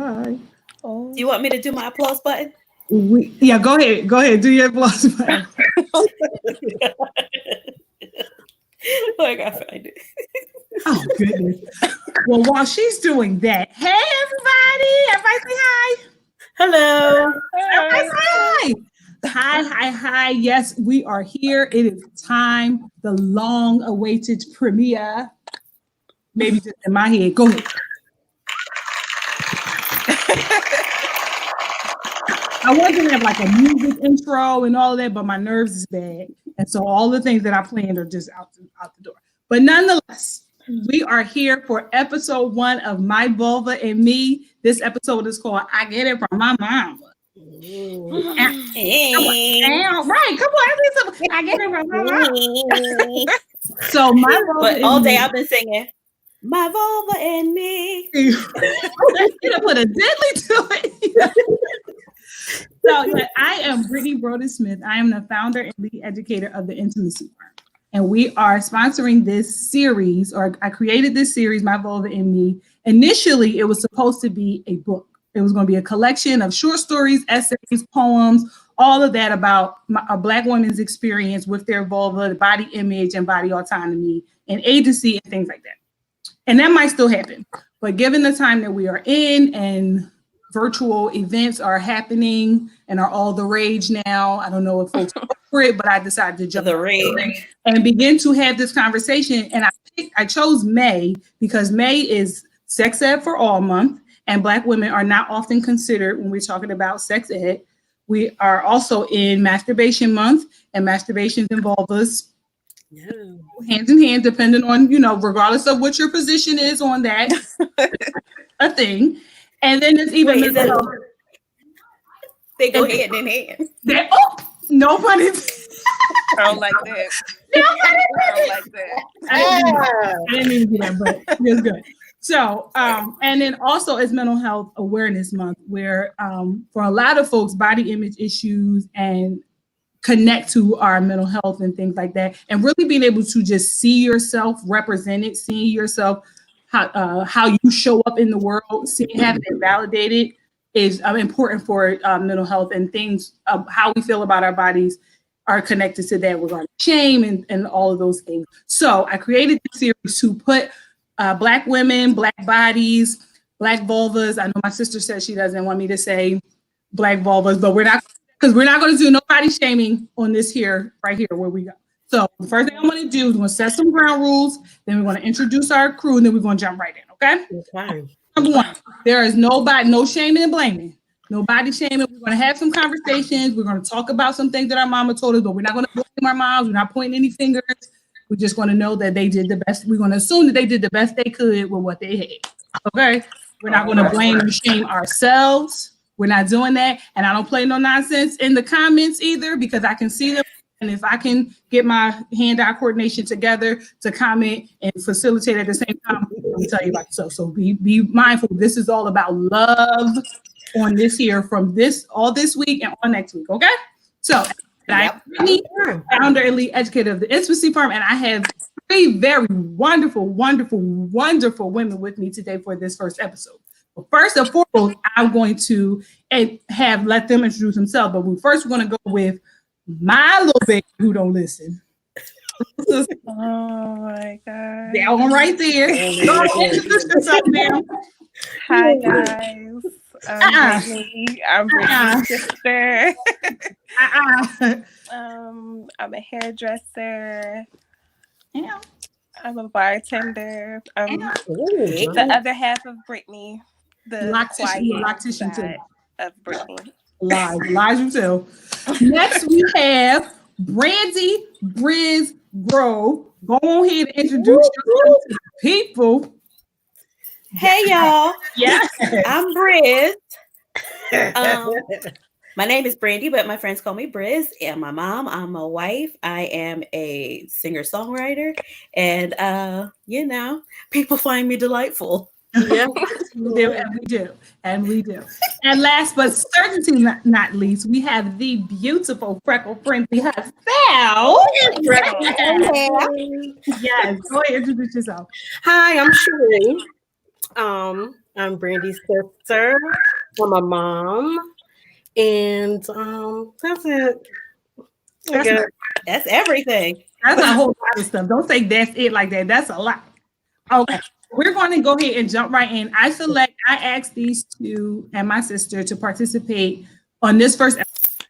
Hi. Oh. Do you want me to do my applause button? Yeah, go ahead. Go ahead. Do your applause button. I gotta find it. Oh, goodness. Well, while she's doing that, hey, everybody. Everybody say hi. Hello. Everybody say hi. Hi, hi, hi. Yes, we are here. It is time. The long-awaited premiere. Maybe just in my head. Go ahead. I was gonna have like a music intro and all of that, but my nerves is bad, and so all the things that I planned are just out the door. But nonetheless, we are here for episode 1 of My Vulva and Me. This episode is called "I Get It From My Mama." Right? Come on, I get it from my mama. So my vulva, but all day I've been singing "My Vulva and Me." You know, put a diddly to it. So I am Brittany Broaddus-Smith. I am the founder and lead educator of the Intimacy Firm. And we are sponsoring this series, or I created this series, My Vulva and Me. Initially, it was supposed to be a book. It was going to be a collection of short stories, essays, poems, all of that about a Black woman's experience with their vulva, body image, and body autonomy, and agency, and things like that. And that might still happen. But given the time that we are in and virtual events are happening and are all the rage now. I don't know if folks are for it, but I decided to jump the rage and begin to have this conversation. And I chose May because May is Sex Ed for All month, and Black women are not often considered when we're talking about sex ed. We are also in Masturbation Month, and masturbations involve us hand in hand, depending on, regardless of what your position is on that, a thing. And then it's even they go hand in hand. No pun intended. I don't like that. I don't like that. I didn't mean to do that, but it's good. So, and then also it's Mental Health Awareness Month, where for a lot of folks, body image issues and connect to our mental health and things like that, and really being able to just see yourself represented, seeing yourself how you show up in the world, having it validated is important for mental health, and things how we feel about our bodies are connected to that regarding shame and all of those things. So I created this series to put Black women, Black bodies, Black vulvas. I know my sister says she doesn't want me to say Black vulvas, but we're not going to do no body shaming on this right here where we go. So the first thing I'm going to do is we're going to set some ground rules. Then we're going to introduce our crew, and then we're going to jump right in. Okay. Number 1, there is no shaming and blaming. No body shaming. We're going to have some conversations. We're going to talk about some things that our mama told us, but we're not going to blame our moms. We're not pointing any fingers. We're just going to know that they did the best. We're going to assume that they did the best they could with what they had. Okay. We're not going to blame or shame ourselves. We're not doing that. And I don't play no nonsense in the comments either, because I can see them. And if I can get my hand-eye coordination together to comment and facilitate at the same time, I'll tell you about yourself. So be mindful. This is all about love on this here from all this week and on next week. Okay. So I'm founder and lead educator of the Intimacy Firm, and I have 3 very wonderful, wonderful, wonderful women with me today for this first episode. Well, first and foremost, I'm going to let them introduce themselves, but we're going to go with my little baby who don't listen. Oh my God. That one right there. Introduce yourself, ma'am. Hi guys. I'm Brittany's sister. I'm a hairdresser. Yeah. I'm a bartender. I'm the other half of Brittany. The loctician too. Of Brittany. Lies you too. Next we have Brandy Briz Grove. Go on here and introduce yourself to the people. Hey y'all. Yeah. I'm Briz. My name is Brandy, but my friends call me Briz. And my mom, I'm a wife. I am a singer-songwriter. And people find me delightful. Yeah, we do. And last but certainly not least, we have the beautiful freckle-friendly Husband. Yes, go ahead, introduce yourself. Hi, I'm Sheree. I'm Brandy's sister. I'm a mom. And that's it. That's everything. That's a whole lot of stuff. Don't say that's it like that. That's a lot. Okay. We're going to go ahead and jump right in. I asked these two and my sister to participate on this first episode.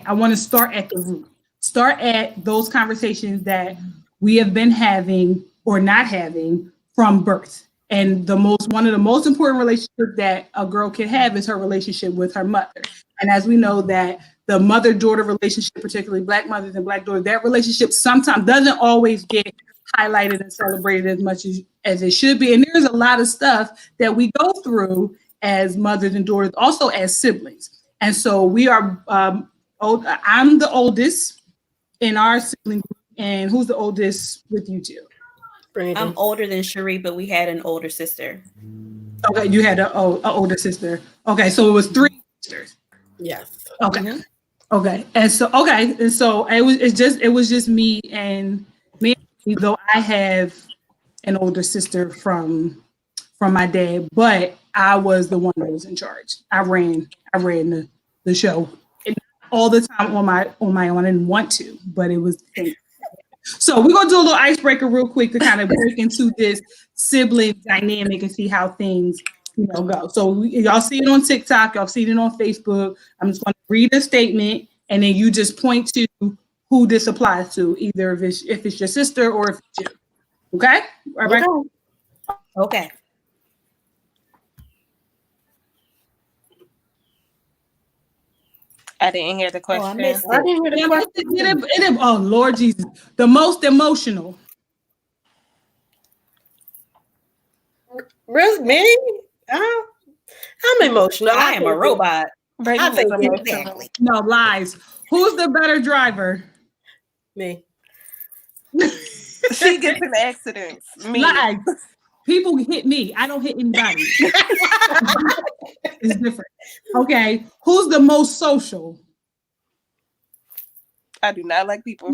I want to start at the root. Start at those conversations that we have been having or not having from birth. And one of the most important relationships that a girl can have is her relationship with her mother. And as we know that the mother-daughter relationship, particularly Black mothers and Black daughters, that relationship sometimes doesn't always get highlighted and celebrated as much as it should be. And there's a lot of stuff that we go through as mothers and daughters, also as siblings. And so we are, I'm the oldest in our sibling group. And who's the oldest with you two? Brandon. I'm older than Cherie, but we had an older sister. Okay, you had an older sister. Okay, so it was 3 sisters. Yes. Okay. Mm-hmm. Okay. And so it was just me and me, though I have an older sister from my dad, but I was the one that was in charge. I ran the show. And all the time on my own. I didn't want to, but it was. So we're gonna do a little icebreaker real quick to kind of break into this sibling dynamic and see how things go. So y'all see it on TikTok, y'all see it on Facebook. I'm just gonna read a statement and then you just point to who this applies to, either if it's your sister or if it's you. Okay? All right. Okay. I didn't hear the question. I didn't hear the question. Oh, Lord Jesus. The most emotional. Really? Me? I'm emotional. I am a robot. Exactly. No, lies. Who's the better driver? Me. She gets in accidents. Me. Lies. People hit me. I don't hit anybody. It's different. Okay. Who's the most social? I do not like people.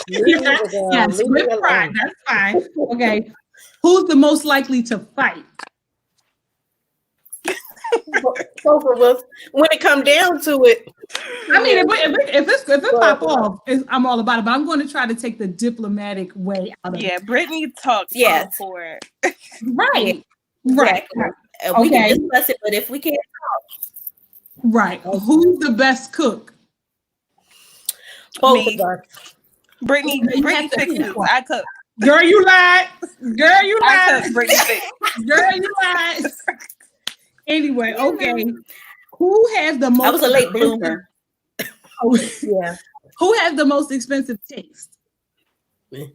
Yes, with pride. That's fine. Okay. Who's the most likely to fight? Both of us. When it come down to it. I mean, if it pop off, I'm all about it. But I'm going to try to take the diplomatic way out of it. Yeah, Brittany talks for it. Right. Exactly. Right. We can discuss it, but if we can't talk. Right. Who's the best cook? Both of us. Brittany fixes. I cook. Girl, you lied. I cook. Brittany fixes. Girl, you lied. Anyway, okay. Who has the most? I was a late bloomer. Yeah. Who has the most expensive taste? Me.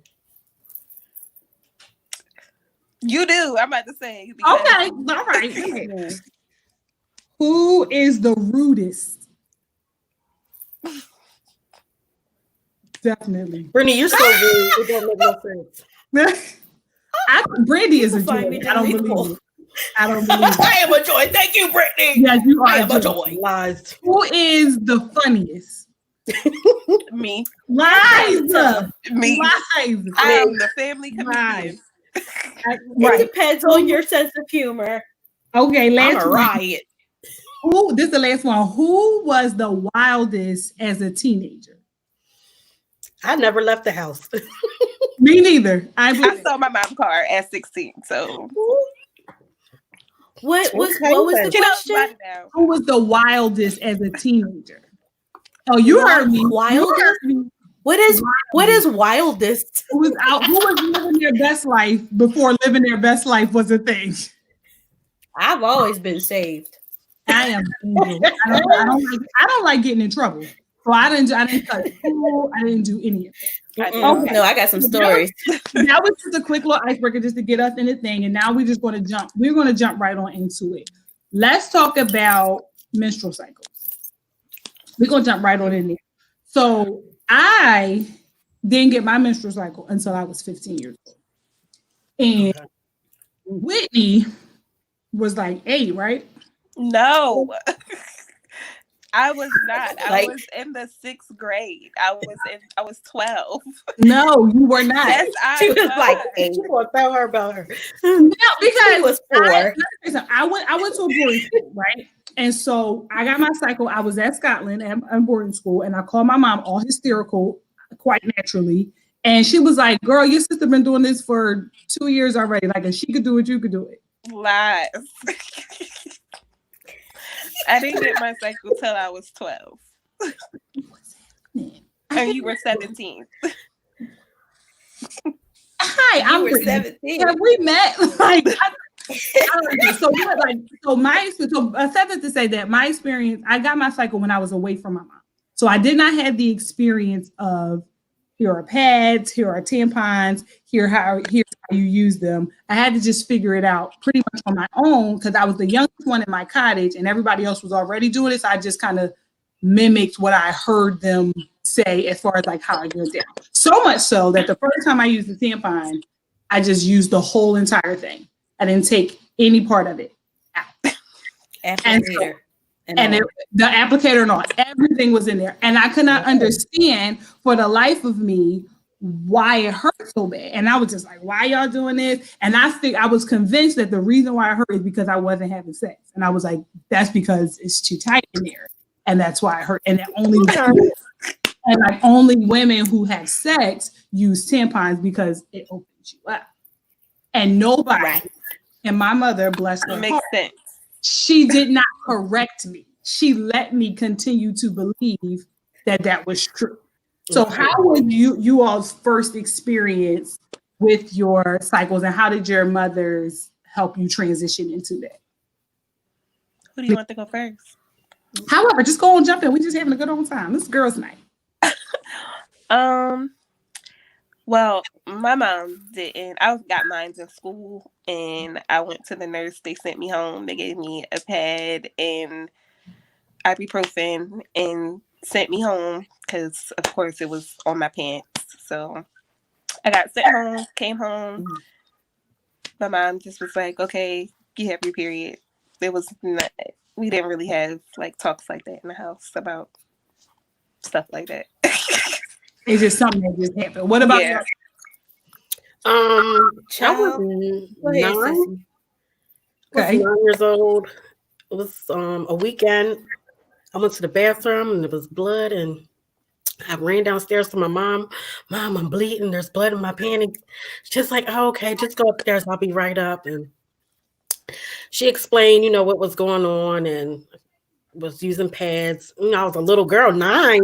You do. I'm about to say. Okay. All right. Who is the rudest? Definitely. Brittany, you're so rude. It don't make no sense. Brandy is a joy. I don't believe it. I am a joy. Thank you, Brittany. Yes, you are. I am a joy. Lies. Who is the funniest? Me. Lies. Me. Lies. I am the family comedian. It depends on your sense of humor. Okay, I'm a riot. This is the last one. Who was the wildest as a teenager? I never left the house. Me neither. I saw my mom's car at 16. So what was the question? Who was the wildest as a teenager? Oh, you heard me. Wildest? What is wildest? Who was living their best life before living their best life was a thing? I've always been saved. I am. I don't like getting in trouble. So I didn't touch school. I didn't do any of it. Okay. No, I got some stories. That was just a quick little icebreaker just to get us in the thing. And now we're just going to jump. We're going to jump right on into it. Let's talk about menstrual cycles. We're going to jump right on in there. So I didn't get my menstrual cycle until I was 15 years old. And Whitney was like 8, right? No. I was not. Like- I was in the 6th grade. I was 12. No, you were not. Yes, I She was like was. 8. You want to tell her about her. No, She because was 4. I went to a boarding school, right? And so I got my cycle. I was at Scotland at boarding school, and I called my mom all hysterical, quite naturally. And she was like, "Girl, your sister been doing this for 2 years already. Like, if she could do it, you could do it." Lies. I didn't get my cycle till I was 12. And you were 17. Hi, You were Brittany. 17. Have we met? Like, suffice to say that my experience, I got my cycle when I was away from my mom. So I did not have the experience of here are pads, here are tampons, here's how you use them. I had to just figure it out pretty much on my own because I was the youngest one in my cottage and everybody else was already doing this. I just kind of mimicked what I heard them say as far as like how I get it down. So much so that the first time I used the tampon, I just used the whole entire thing. I didn't take any part of it out. Applicator. The applicator and all, everything was in there. And I could not understand for the life of me why it hurt so bad. And I was just like, why y'all doing this? And I was convinced that the reason why it hurt is because I wasn't having sex. And I was like, that's because it's too tight in there. And that's why it hurt. And only women who have sex use tampons because it opens you up. And nobody, and my mother, bless her Makes heart, sense. she did not correct me. She let me continue to believe that was true. So how was you all's first experience with your cycles, and how did your mothers help you transition into that? Who do you want to go first? However, just go and jump in. We're just having a good old time. This is girls' night. Well, my mom didn't. I got mine in school, and I went to the nurse. They sent me home. They gave me a pad and ibuprofen and sent me home because, of course, it was on my pants. So I got sent home, came home. My mom just was like, okay, you have your period. It was not, we didn't really have like talks like that in the house about stuff like that. It's just something that just happened. What about you? I Child. was Go ahead, 9. Sissy. Okay. I was 9 years old. It was a weekend. I went to the bathroom and there was blood, and I ran downstairs to my mom. Mom, I'm bleeding. There's blood in my panties. She's like, oh, okay, just go upstairs. I'll be right up. And she explained, what was going on, and was using pads. I was a little girl, 9.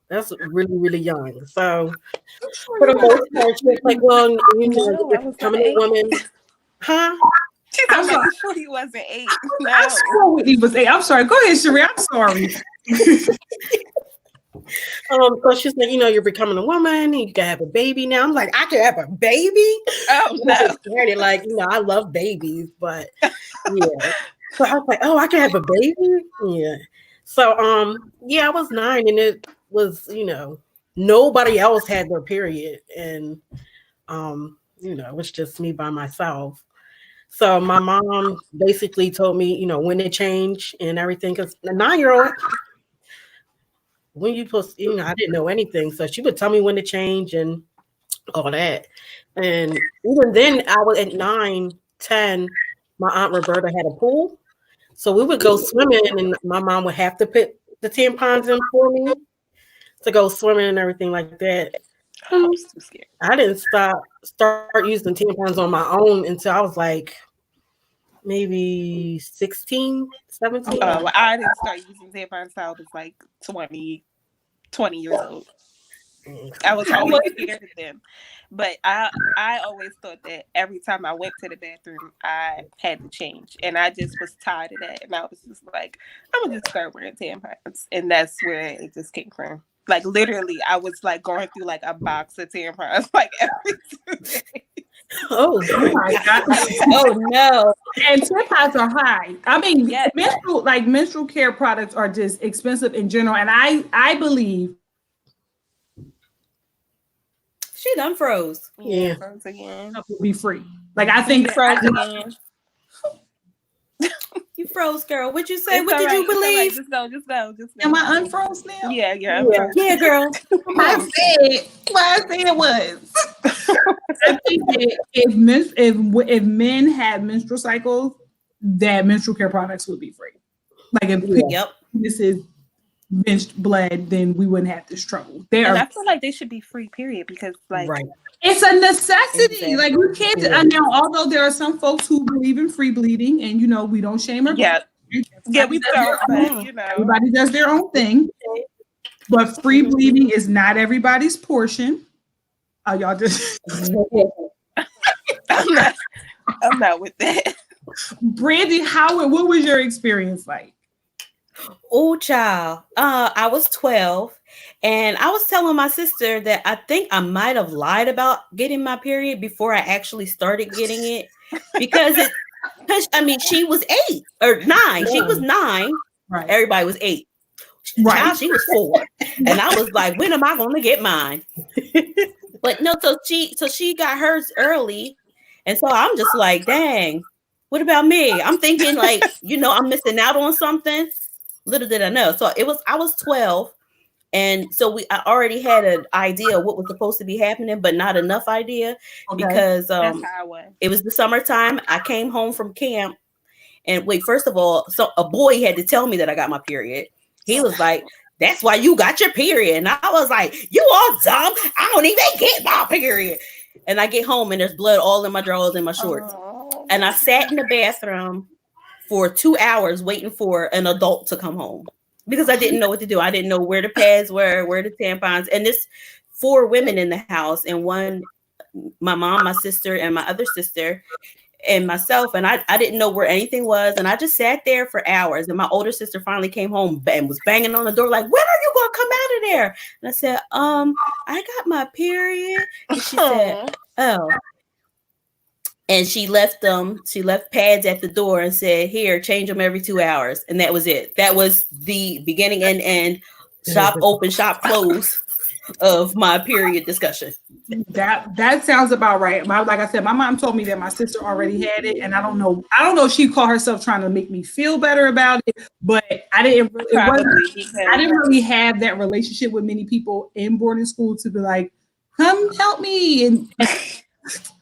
That's really, really young. So for the most part, she was like, well, you're becoming a woman. Huh? She's talking about sure he wasn't 8. No. I'm sure he was 8. I'm sorry. Go ahead, Sheree. I'm sorry. So she's like, you're becoming a woman, and you can have a baby now. I'm like, I can have a baby? Oh, no. Like, I love babies, but yeah. So I was like, oh, I can have a baby? Yeah. So, I was 9, and it was, nobody else had their period. And, it was just me by myself. So my mom basically told me, when to change and everything, because the 9-year-old, when you post, I didn't know anything. So she would tell me when to change and all that. And even then, I was at 9, 10, my Aunt Roberta had a pool. So we would go swimming, and my mom would have to put the tampons in for me to go swimming and everything like that. I was too scared. I didn't start using tampons on my own until I was like maybe 16, 17. Well, I didn't start using tampons until I was like 20 years old. I was always scared of them. But I always thought that every time I went to the bathroom, I had to change. And I just was tired of that. And I was just like, I'm going to just start wearing tampons. And that's where it just came from. Like, literally, I was like going through like a box of tampons like every 2 days. Oh my God. Oh no. And tampons are high. I mean, yes. menstrual care products are just expensive in general. And I believe She done froze. Yeah. Froze again. it will be free. Like I think Froze again. You froze, girl. What'd you say? It's What did all you right, it's all right. believe? Just go, just go, just go. Am I unfroze now? Yeah, you're Yeah. unfrozen. Yeah, girl. I said what I said it was. I think that if men had menstrual cycles, that menstrual care products would be free. Like if Yep. this is benched blood, then we wouldn't have this trouble. They And are. I feel like they should be free, period, because like Right. It's a necessity. Exactly. Like you can't. Yeah. Now, although there are some folks who believe in free bleeding, and we don't shame or yeah, we don't, but you know. Everybody does their own thing. But free bleeding is not everybody's portion. Y'all just I'm not with that. Brandy, what was your experience like? Oh, child. I was 12, and I was telling my sister that I think I might have lied about getting my period before I actually started getting it, because she was 8 or 9. She was 9. Right. Everybody was 8. Right. Child, she was 4, and I was like, when am I going to get mine? But no, so she got hers early, and so I'm just like, dang, what about me? I'm thinking like, I'm missing out on something. Little did I know. So I was 12, and so I already had an idea of what was supposed to be happening, but not enough idea, because That's how I was. it was the summertime. I came home from camp, and first of all, so a boy had to tell me that I got my period. He was like, "That's why you got your period," and I was like, "You all dumb! I don't even get my period." And I get home and there's blood all in my drawers and my shorts, and I sat in the bathroom for 2 hours waiting for an adult to come home because I didn't know what to do. I didn't know where the pads were, where the tampons, and there's 4 women in the house, and one, my mom, my sister, and my other sister, and myself, and I didn't know where anything was, and I just sat there for hours. And my older sister finally came home and was banging on the door like, "When are you gonna come out of there?" And I said, I got my period. And she said, "Oh." And she left pads at the door and said, "Here, change them every 2 hours." And that was it. That was the beginning and end, shop open, shop close of my period discussion. That sounds about right. Like I said, my mom told me that my sister already had it, and I don't know if she called herself trying to make me feel better about it, but I didn't really have that relationship with many people in boarding school to be like, "Come help me," and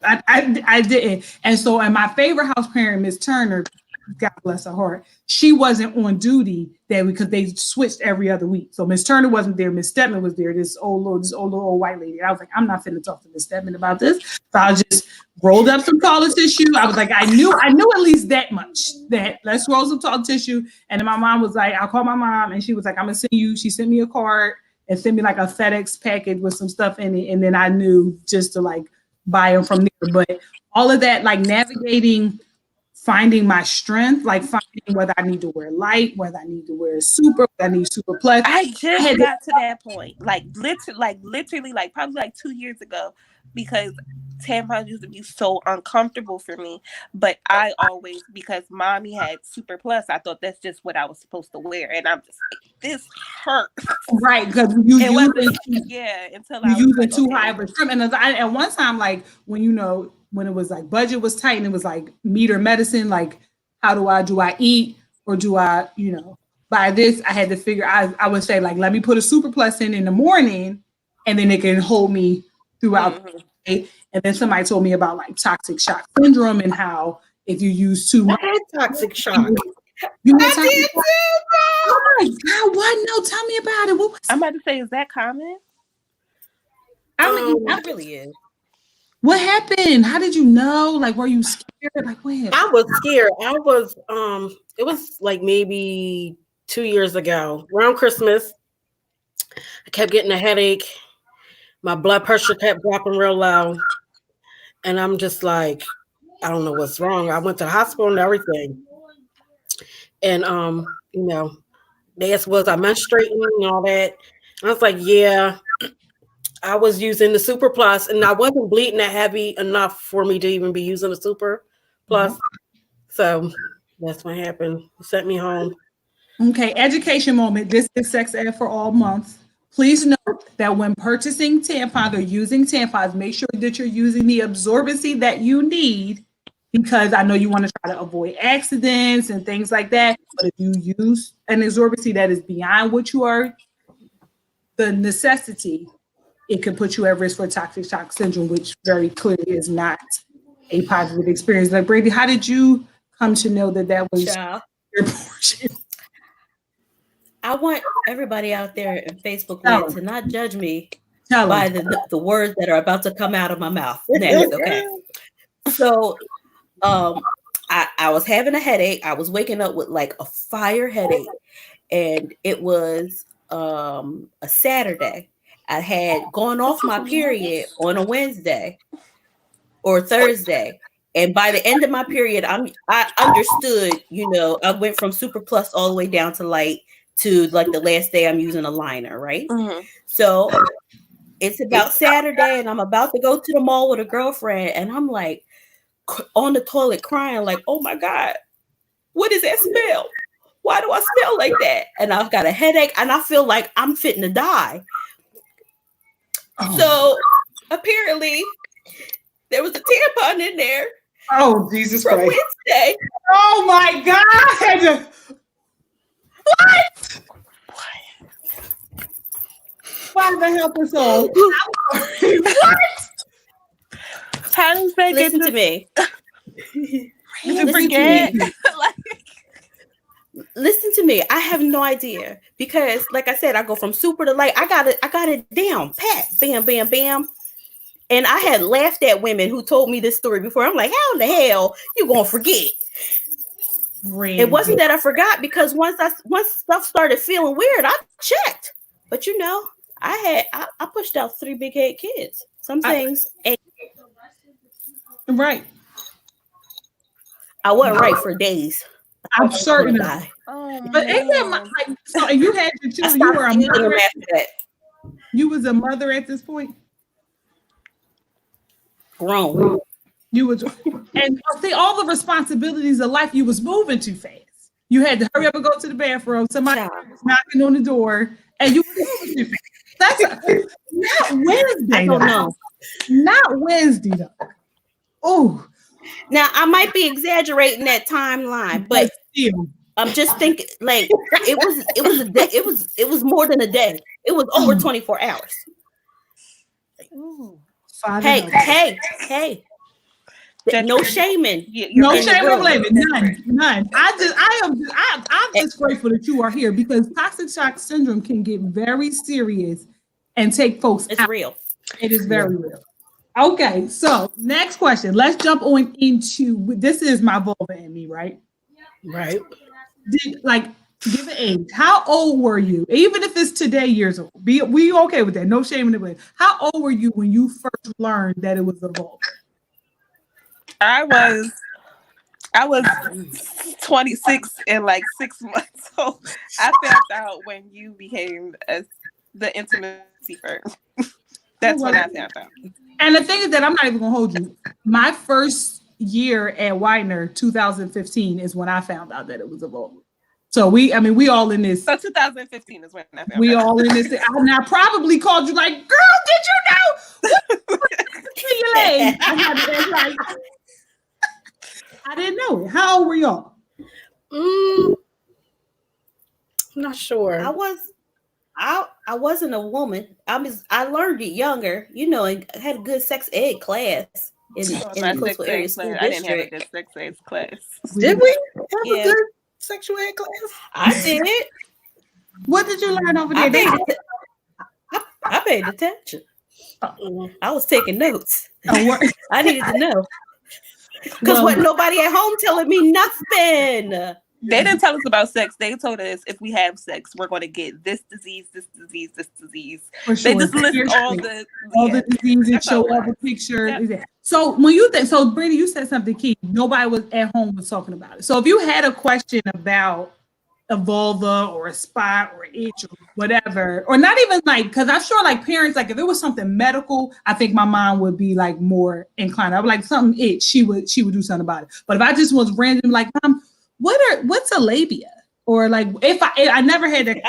I didn't. And so, and my favorite house parent, Miss Turner, God bless her heart, she wasn't on duty because they switched every other week. So Miss Turner wasn't there. Miss Stedman was there. This old white lady. And I was like, I'm not finna talk to Miss Stedman about this. So I just rolled up some toilet tissue. I was like, I knew at least that much. That let's roll some toilet tissue. And then my mom was like, I called my mom, and she was like, I'm gonna send you. She sent me a card and sent me like a FedEx package with some stuff in it. And then I knew just to like buy them from there. But all of that, like navigating, finding my strength, like finding whether I need to wear light, whether I need to wear super, whether I need super plus. I just got to that point, literally, probably like 2 years ago, because tampons used to be so uncomfortable for me. But I always, because mommy had super plus, I thought that's just what I was supposed to wear, and I'm just like, this hurts. Right, because you use it too high of a trim. And at one time, like when it was like budget was tight and it was like meat or medicine, like how do I eat, or do I buy this? I had to figure. I would say like, let me put a super plus in the morning, and then it can hold me throughout the day. And then somebody told me about like toxic shock syndrome and how if you use too much. I had toxic shock. I did too. Oh my God! What? No, tell me about it. What was I'm about to say, is that common? It really is. What happened? How did you know? Like, were you scared? Like, what happened? I was scared. It was like maybe 2 years ago, around Christmas. I kept getting a headache. My blood pressure kept dropping real low. And I'm just like, I don't know what's wrong. I went to the hospital and everything. And, they asked, was I menstruating and all that? I was like, yeah. I was using the Super Plus, and I wasn't bleeding that heavy enough for me to even be using the Super Plus. So that's what happened. It sent me home. Okay, education moment. This is Sex Ed for All month. Please note that when purchasing tampons or using tampons, make sure that you're using the absorbency that you need, because I know you want to try to avoid accidents and things like that. But if you use an absorbency that is beyond what you are, the necessity, it could put you at risk for toxic shock syndrome, which very clearly is not a positive experience. Like, Brady, how did you come to know that that was your portion? I want everybody out there in Facebook land to not judge me by the words that are about to come out of my mouth next, okay? So I was having a headache. I was waking up with like a fire headache, and it was a Saturday. I had gone off my period on a Wednesday or Thursday. And by the end of my period, I understood, you know, I went from super plus all the way down to light to like the last day I'm using a liner, right? Mm-hmm. So it's about Saturday and I'm about to go to the mall with a girlfriend. And I'm like on the toilet crying like, oh my God, what is that smell? Why do I smell like that? And I've got a headache and I feel like I'm fitting to die. So apparently there was a tampon in there. Oh, Jesus from Christ. Wednesday. Oh my God. What? Why the help us all? What? How does that Listen to me. Listen to me. I have no idea because, like I said, I go from super to light. I got it down, pat, bam, bam, bam. And I had laughed at women who told me this story before. I'm like, how in the hell you gonna forget? Randy. It wasn't that I forgot because once stuff started feeling weird, I checked. But you know, I pushed out 3 big head kids. Some things ain't right. I wasn't right for days. I'm certain. But ain't that like so? You had your children. You were a mother after that. You was a mother at this point. Grown. You was, and see all the responsibilities of life. You was moving too fast. You had to hurry up and go to the bathroom. Somebody was knocking on the door, and you were moving too fast. That's not Wednesday. I don't know. Not Wednesday though. Oh, now I might be exaggerating that timeline, but I'm just thinking like it was a day. It was more than a day. It was over 24 hours. Ooh. Hey. No shaming. No shame or blaming. None. I'm just grateful that you are here because toxic shock syndrome can get very serious and take folks out. It's real. It is very real. Okay, so next question. Let's jump on into this is my vulva and me, right? Right. Give an age. How old were you? Even if it's today, years old. We okay with that? No shame in the blame. How old were you when you first learned that it was a vulva? I was 26 in like 6 months. So I found out when you became the intimacy first. That's when I found out. And the thing is that I'm not even gonna hold you. My first year at Widener, 2015, is when I found out that it was a vulva. So we all in this. So 2015 is when I found out. We all in this. And I probably called you like, girl, did you know? Your leg. I didn't know it. How old were y'all? I'm not sure. I wasn't a woman. I learned it younger, you know, and had a good sex ed class in the coastal area school district. I didn't have a good sex ed class. Did we have a good sexual ed class? I did. What did you learn over there? I paid attention. I was taking notes. I needed to know. Because wasn't nobody at home telling me nothing. They didn't tell us about sex. They told us if we have sex, we're going to get this disease, this disease, this disease. For sure. They just list all the diseases and show all the pictures. Yep. So when you think, so Brady, you said something key. Nobody was at home was talking about it. So if you had a question about a vulva or a spot or itch or whatever, or not even like, because I'm sure like parents, like if it was something medical, I think my mom would be like more inclined. I would like something itch, she would do something about it. But if I just was random, like, Mom, what's a labia? Or like if I never had that.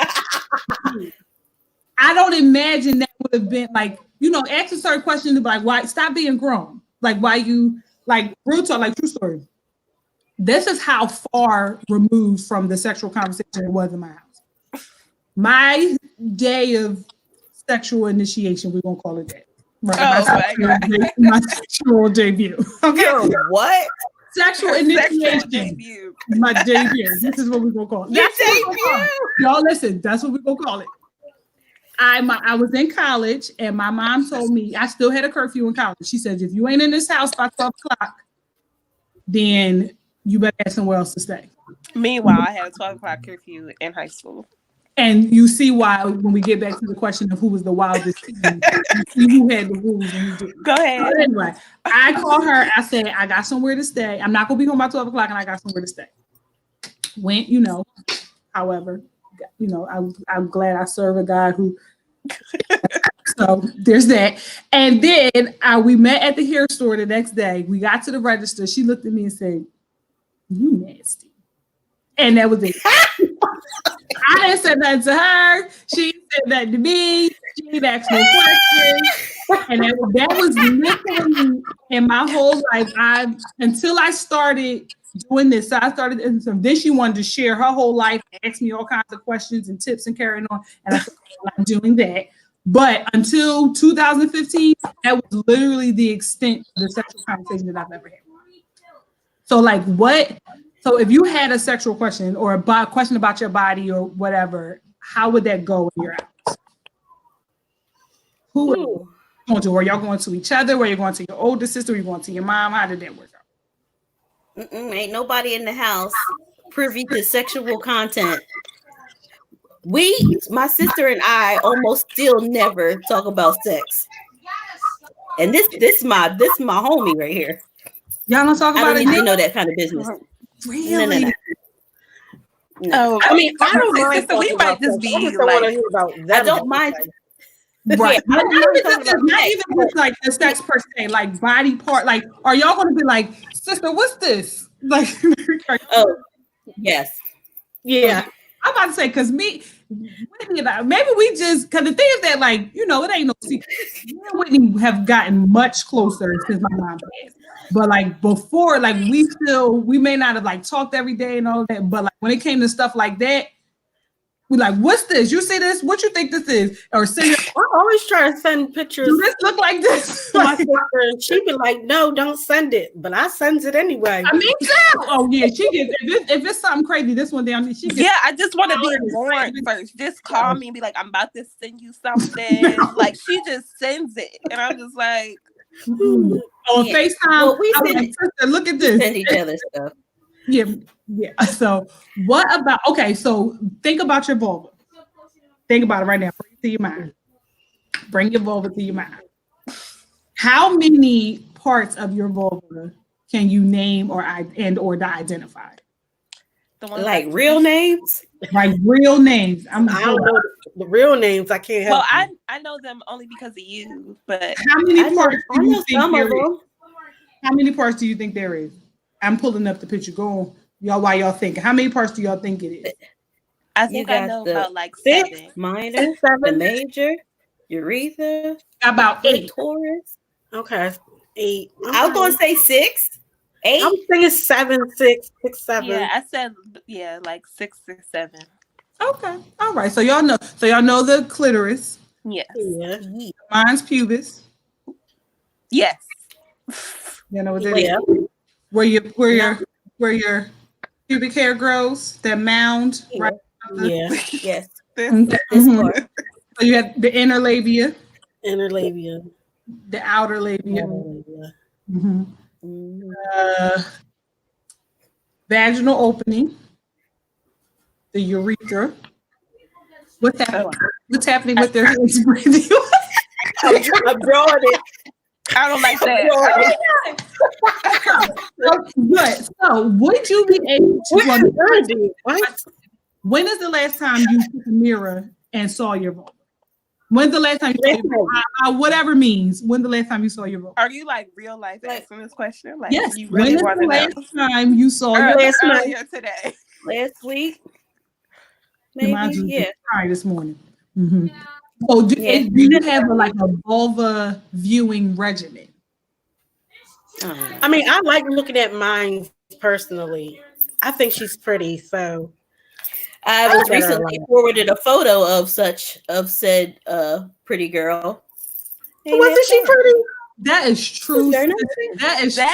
I don't imagine that would have been like, you know, asking certain questions like, why stop being grown? Like why you like real talk, like true story. This is how far removed from the sexual conversation it was in my house. My day of sexual initiation, we're gonna call it that. Right. My sexual debut. Okay. Your what? Sexual initiation. My debut. This is what we're gonna call it. Your debut. Y'all listen, that's what we're gonna call it. I was in college and my mom told me I still had a curfew in college. She said, if you ain't in this house by 12 o'clock, then you better have somewhere else to stay. Meanwhile, I had a 12 o'clock curfew in high school. And you see why when we get back to the question of who was the wildest teen, you see who had the rules and who didn't. Go ahead. But anyway, I called her. I said, I got somewhere to stay. I'm not going to be home by 12 o'clock and I got somewhere to stay. Went, however, I'm glad I serve a God who. So there's that. And then we met at the hair store the next day. We got to the register. She looked at me and said, "You nasty." And that was it. I didn't say nothing to her. She said nothing to me. She didn't ask no questions. And that was literally in my whole life. Until I started doing this. So I started, and so then she wanted to share her whole life, ask me all kinds of questions and tips and carrying on. And I said, I'm not doing that. But until 2015, that was literally the extent of the sexual conversation that I've ever had. So like what? So if you had a sexual question or a question about your body or whatever, how would that go in your house? Who are you going to? Were y'all going to each other? Were you going to your older sister? Were you going to your mom? How did that work out? Ain't nobody in the house privy to sexual content. My sister and I almost still never talk about sex. And this my homie right here. Y'all don't talk about it. I don't need to know that kind of business. Really? No. Oh, I mean, I don't mind. So we might just be I like, hear about them. I don't mind. Right. Yeah, not even just like the sex per se, like body part. Like, are y'all going to be like, sister, what's this? Like, oh, yes. Yeah. I'm about to say, because maybe we just, because the thing is that, like, it ain't no secret. Me and Whitney have gotten much closer since my mom passed. But like before, like we may not have like talked every day and all that. But like when it came to stuff like that, we like, what's this? You see this? What you think this is? Or send I always try to send pictures. Does this look like this? To my sister, and she'd be like, "No, don't send it." But I sends it anyway. I mean, too. Oh yeah, she gets. If it's something crazy, this one down, she gets. Yeah, I just want to be warned first. Just call me and be like, "I'm about to send you something." Like she just sends it, and I'm just like, on FaceTime. Well, sister, look at this. Send each other stuff. Yeah. So what about? Okay, so think about your vulva. Think about it right now. Bring it to your mind. Bring your vulva to your mind. How many parts of your vulva can you name or identify? Like real names? Like real names. I don't know the real names. I can't help. Well, I know them only because of you. But how many parts do you think some there of is? them. How many parts do you think there is? I'm pulling up the picture. Go on, y'all. While y'all thinking, how many parts do y'all think it is? I think I know about like 7. Minor, the major, urethra, about 8. Taurus. Okay, 8. I was gonna say 6, 8. I'm thinking 7, 6, 7. Yeah, I said like 6 or 7. Okay, all right. So y'all know. So y'all know the clitoris. Yes. Yeah. Mine's pubis. Yes. You know what that is? Where your pubic hair grows, that mound, right? Yeah. Yes. This part. So you have the inner labia, Inner labia, the outer labia, vaginal opening, the urethra. What's happening? What's happening with their hands, Brandy? I'm drawing it. I don't like that. Good. So, would you be able to? When is the last time you took a mirror and saw your vulva? When's the last time you saw your vulva? Whatever means. When the last time you saw your vulva? Are you like real life asking this question? Like, yes. You really when is the last time you saw your vulva? Earlier today. Last week. Maybe. Yeah. This morning. Mm-hmm. So do you have a vulva viewing regimen? I mean, I like looking at mine personally. I think she's pretty, so I was recently forwarded a photo of said pretty girl. Wasn't she pretty? That is true. That is true.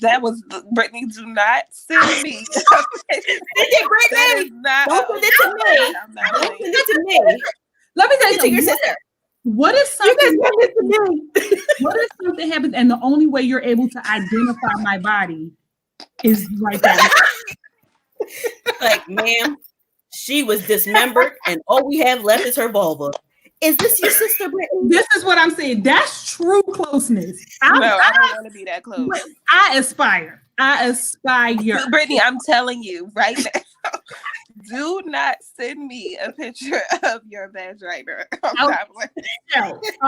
That was Brittany. Do not send me. Brittany, don't send it to me. Don't send it to me. Let me tell you to your sister. What if something happens and the only way you're able to identify my body is like that? Like, ma'am, she was dismembered and all we have left is her vulva. Is this your sister, Brittany? This is what I'm saying. That's true closeness. I don't want to be that close. I aspire. Brittany, I'm telling you right now. Do not send me a picture of your vagina. All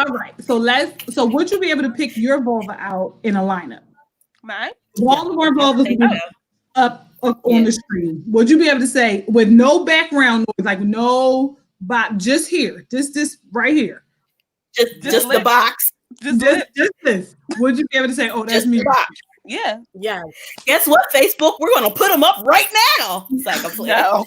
right. So would you be able to pick your vulva out in a lineup? Mine? All of our vulvas up on the screen. Would you be able to say with no background noise, like no just here, this right here, just the box, just this? Would you be able to say, "Oh, that's me"? Yeah. Guess what, Facebook? We're gonna put them up right now. It's like a no.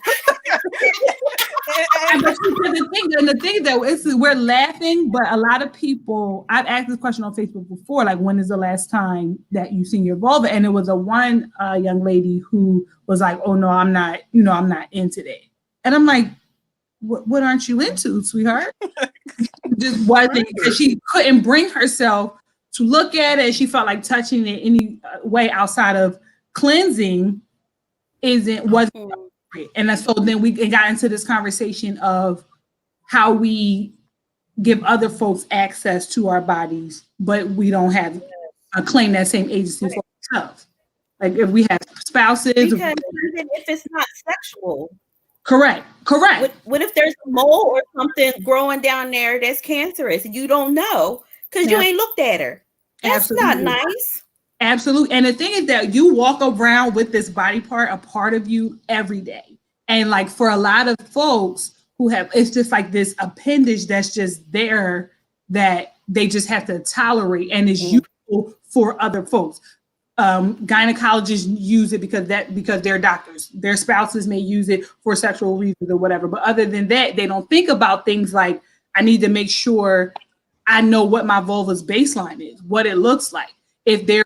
the thing though is we're laughing, but a lot of people. I've asked this question on Facebook before, like, when is the last time that you've seen your vulva? And it was one young lady who was like, "Oh no, I'm not. I'm not into that." And I'm like, What aren't you into, sweetheart? Just wasn't, because she couldn't bring herself to look at it. She felt like touching it any way outside of cleansing wasn't appropriate. And so then we got into this conversation of how we give other folks access to our bodies, but we don't have claim that same agency for ourselves. Like if we have spouses. Because even if it's not sexual. Correct. What if there's a mole or something growing down there that's cancerous and you don't know because you ain't looked at her? That's not nice. Absolutely. And the thing is that you walk around with this body part, a part of you, every day. And like for a lot of folks who it's just like this appendage that's just there that they just have to tolerate and is useful for other folks. Gynecologists use it because they're doctors. Their spouses may use it for sexual reasons or whatever. But other than that, they don't think about things like, I need to make sure I know what my vulva's baseline is, what it looks like. If the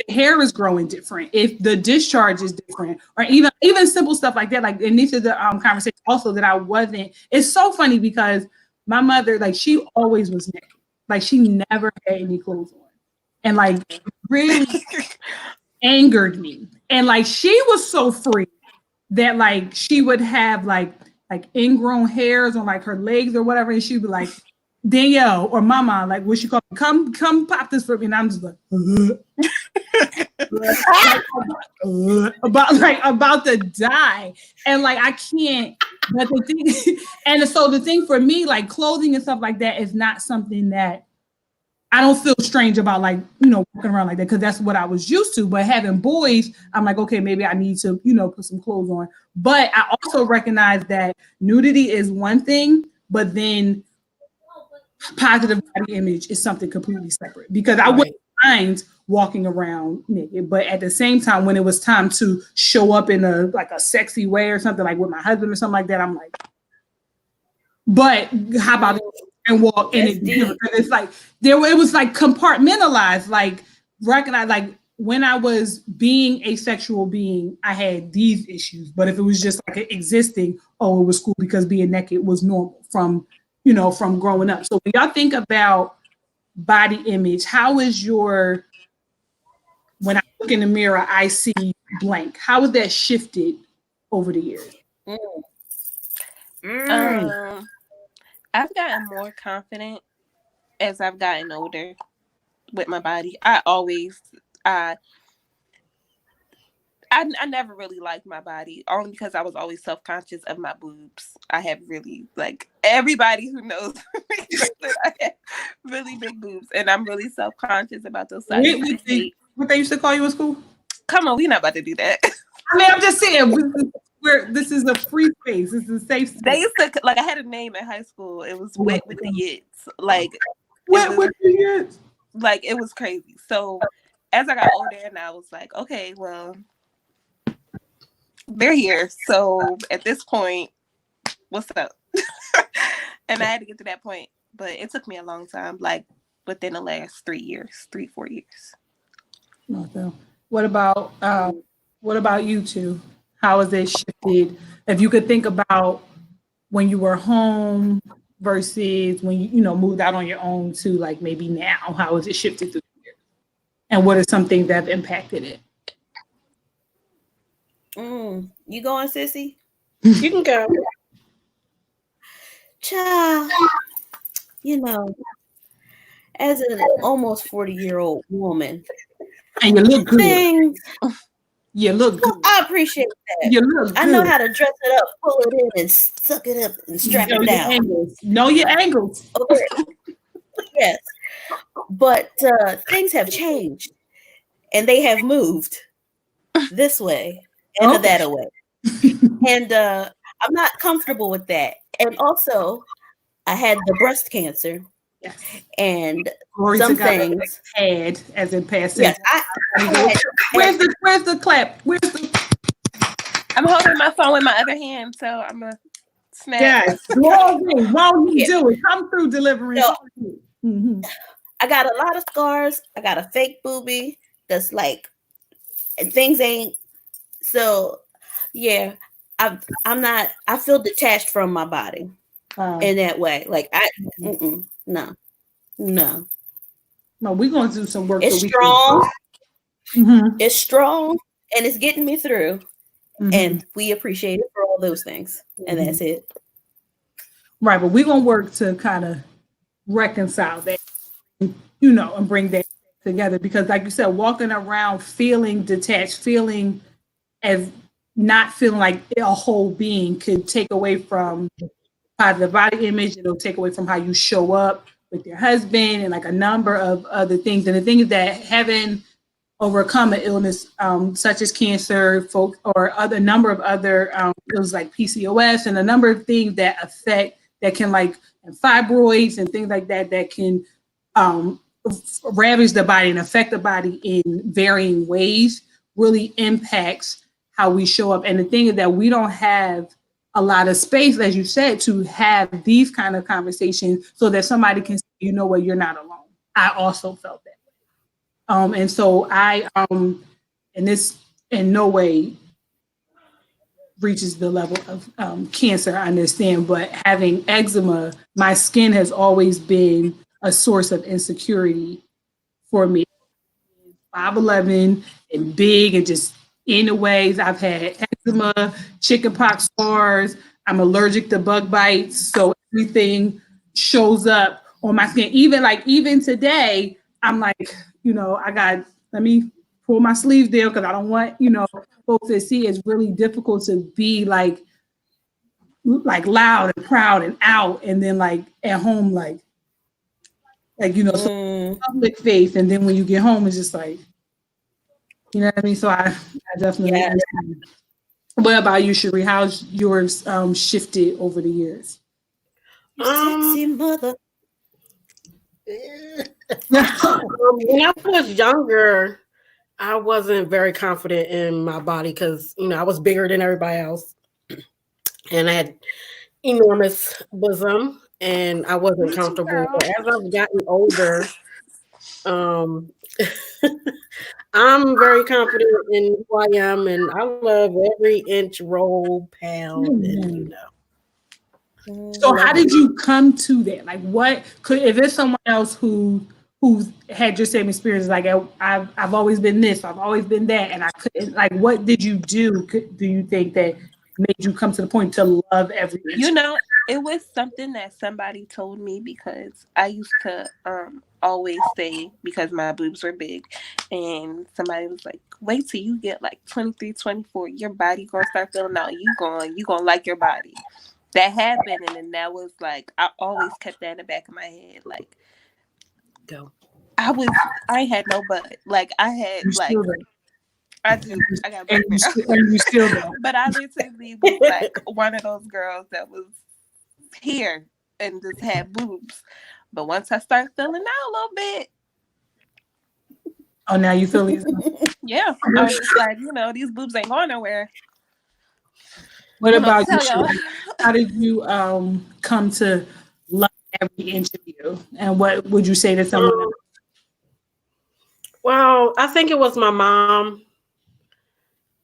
hair is growing different, if the discharge is different, or even simple stuff like that. Like in these are the conversations also that I wasn't. It's so funny because my mother, like, she always was naked. Like she never had any clothes on. And like really angered me. And like she was so free that like she would have like ingrown hairs on like her legs or whatever, and she'd be like, Danielle or Mama, like what she called me, come pop this for me. And I'm just like about to die. And like I can't, but the thing and so the thing for me, like clothing and stuff like that is not something that I don't feel strange about, like, walking around like that, because that's what I was used to. But having boys, I'm like, okay, maybe I need to, put some clothes on. But I also recognize that nudity is one thing, but then positive body image is something completely separate. Because I wouldn't mind walking around naked, but at the same time, when it was time to show up in a sexy way or something, like with my husband or something like that, I'm like, but how about and walk in it? It's like it was like compartmentalized, like recognize, like when I was being a sexual being, I had these issues. But if it was just like existing, it was cool because being naked was normal from growing up. So when y'all think about body image, how is when I look in the mirror, I see blank. How has that shifted over the years? I've gotten more confident as I've gotten older with my body. I never really liked my body, only because I was always self-conscious of my boobs. I have really, like, everybody who knows me knows that I have really big boobs, and I'm really self-conscious about those sizes. What they used to call you in school? Come on, we're not about to do that. I mean, I'm just saying, this is a free space. This is a safe space. They used to, like, I had a name in high school. It was Wet with the Yits. Like, Wet with the Yits. Like, it was crazy. So as I got older, and I was like, okay, well, they're here. So at this point, what's up? And I had to get to that point, but it took me a long time, like within the last 4 years. Okay. What about you two? How has it shifted? If you could think about when you were home versus when you moved out on your own to like maybe now, how has it shifted through the years? And what are some things that have impacted it? You going, sissy? You can go. Child, as an almost 40-year-old woman, And you look good. things, You look good. I appreciate that. You look good. I know how to dress it up, pull it in, and suck it up and strap it down. Know your angles. Okay. Yes. But things have changed, and they have moved this way and that away. And I'm not comfortable with that. And also, I had the breast cancer. Yes. And Glory some to God, things had as in past. Yes, where's the clap? I'm holding my phone with my other hand, so I'm gonna snap. Yes, won't you do it? Come through delivering. So, I got a lot of scars. I got a fake boobie that's like, and things ain't. So, yeah, I feel detached from my body in that way. Like no. No, we're gonna do some work. It's strong. It's strong, and it's getting me through. And we appreciate it for all those things. And that's it. Right, but we're gonna work to kind of reconcile that, and bring that together. Because like you said, walking around feeling detached, feeling as not feeling like a whole being could take away from positive body image. It'll take away from how you show up with your husband and like a number of other things. And the thing is that having overcome an illness such as cancer, or other number of other ills like PCOS, and a number of things that can like fibroids and things like that can ravage the body and affect the body in varying ways, really impacts how we show up. And the thing is that we don't have a lot of space, as you said, to have these kind of conversations so that somebody can say, you're not alone. I also felt that. And so and this in no way reaches the level of cancer, I understand, but having eczema, my skin has always been a source of insecurity for me. 5'11" and big and just in the ways. I've had eczema, chickenpox scars. I'm allergic to bug bites. So everything shows up on my skin. Even today, I'm like, let me pull my sleeves down because I don't want, folks to see. It's really difficult to be like loud and proud and out, and then like at home, public face. And then when you get home, it's just like, you know what I mean? So I definitely understand. What about you, Cherie? How's yours shifted over the years? Sexy mother. When I was younger, I wasn't very confident in my body because, I was bigger than everybody else. And I had enormous bosom and I wasn't comfortable. But as I've gotten older, I'm very confident in who I am, and I love every inch, roll, pound, and So how did you come to that? Like, if there's someone else who had your same experience, like I've always been this, I've always been that, and I couldn't, like, what did you do? Do you think that made you come to the point to love every inch? It was something that somebody told me because I used to always say, because my boobs were big, and somebody was like, wait till you get like 23, 24, your body gonna start feeling out. You gonna like your body. That happened, and then that was like, I always kept that in the back of my head. Like, I had no butt. Like, I had I got and you still don't. But I literally was like one of those girls that was here and just had boobs. But once I started filling out a little bit, Oh, now you feel it. Yeah, I was just like, these boobs ain't going nowhere. What about you? Tell y'all. How did you come to love every inch of you? And what would you say to someone else? Well, I think it was my mom.